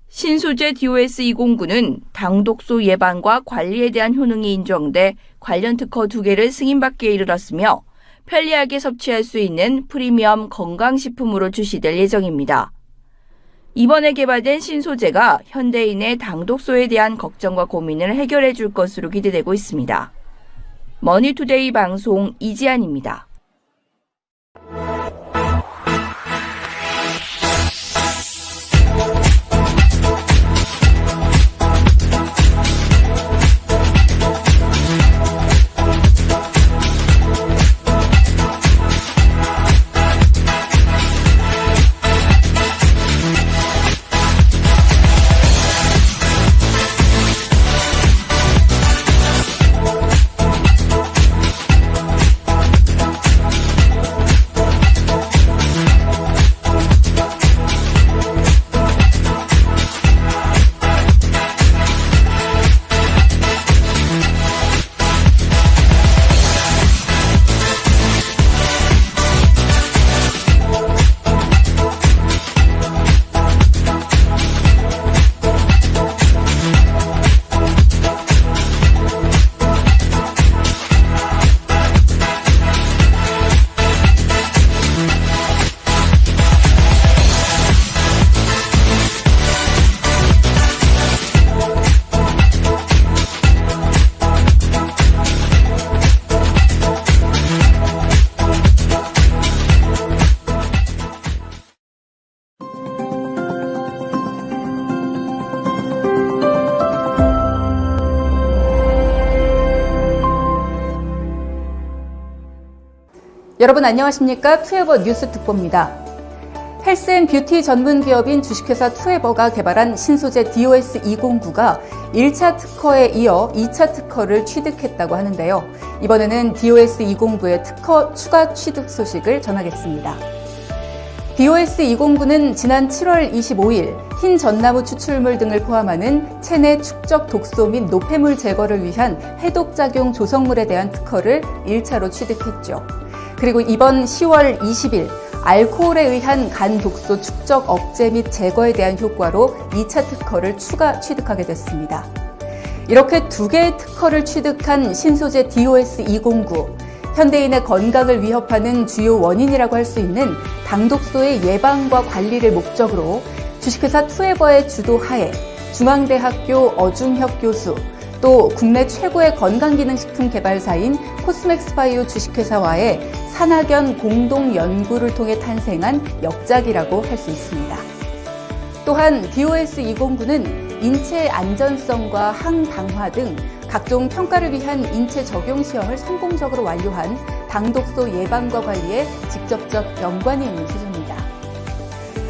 Speaker 13: 신소재 DOS209는 당독소 예방과 관리에 대한 효능이 인정돼 관련 특허 2개를 승인받기에 이르렀으며 편리하게 섭취할 수 있는 프리미엄 건강식품으로 출시될 예정입니다. 이번에 개발된 신소재가 현대인의 당독소에 대한 걱정과 고민을 해결해 줄 것으로 기대되고 있습니다. 머니투데이 방송 이지안입니다.
Speaker 1: 여러분 안녕하십니까? 투에버 뉴스 특보입니다. 헬스앤뷰티 전문 기업인 주식회사 투에버가 개발한 신소재 DOS209가 1차 특허에 이어 2차 특허를 취득했다고 하는데요. 이번에는 DOS209의 특허 추가 취득 소식을 전하겠습니다. DOS209는 지난 7월 25일 흰 전나무 추출물 등을 포함하는 체내 축적 독소 및 노폐물 제거를 위한 해독작용 조성물에 대한 특허를 1차로 취득했죠. 그리고 이번 10월 20일 알코올에 의한 간 독소 축적 억제 및 제거에 대한 효과로 2차 특허를 추가 취득하게 됐습니다. 이렇게 2개의 특허를 취득한 신소재 DOS209, 현대인의 건강을 위협하는 주요 원인이라고 할 수 있는 당독소의 예방과 관리를 목적으로 주식회사 투에버의 주도하에 중앙대학교 어중혁 교수,
Speaker 16: 또 국내 최고의 건강기능식품 개발사인 코스맥스바이오 주식회사와의 산학연 공동 연구를 통해 탄생한 역작이라고 할 수 있습니다. 또한 DOS-209는 인체 안전성과 항당화 등 각종 평가를 위한 인체 적용 시험을 성공적으로 완료한 당독소 예방과 관리에 직접적 연관이 있는 수준입니다.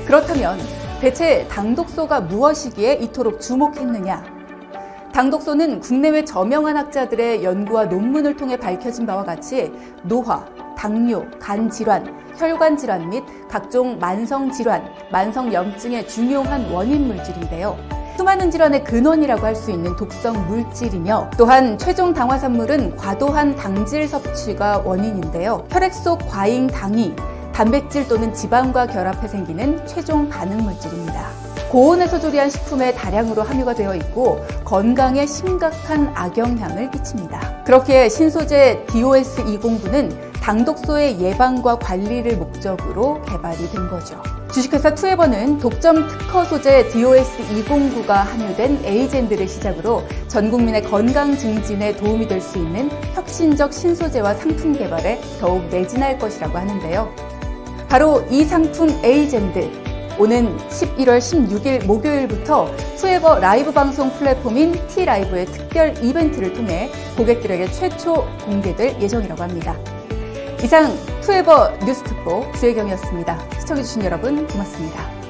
Speaker 16: 그렇다면 대체 당독소가 무엇이기에 이토록 주목했느냐? 당독소는 국내외 저명한 학자들의 연구와 논문을 통해 밝혀진 바와 같이 노화, 당뇨, 간 질환, 혈관 질환 및 각종 만성 질환, 만성 염증의 중요한 원인 물질인데요. 수많은 질환의 근원이라고 할 수 있는 독성 물질이며 또한 최종 당화산물은 과도한 당질 섭취가 원인인데요. 혈액 속 과잉 당이 단백질 또는 지방과 결합해 생기는 최종 반응 물질입니다. 고온에서 조리한 식품에 다량으로 함유가 되어 있고 건강에 심각한 악영향을 끼칩니다. 그렇기에 신소재 DOS-209는 당독소의 예방과 관리를 목적으로 개발이 된 거죠. 주식회사 투에버는 독점 특허 소재 DOS-209가 함유된 에이젠드를 시작으로 전 국민의 건강 증진에 도움이 될 수 있는 혁신적 신소재와 상품 개발에 더욱 매진할 것이라고 하는데요. 바로 이 상품 에이젠드, 오는 11월 16일 목요일부터 투에버 라이브 방송 플랫폼인 T라이브의 특별 이벤트를 통해 고객들에게 최초 공개될 예정이라고 합니다. 이상 투에버 뉴스특보 주혜경이었습니다. 시청해주신 여러분 고맙습니다.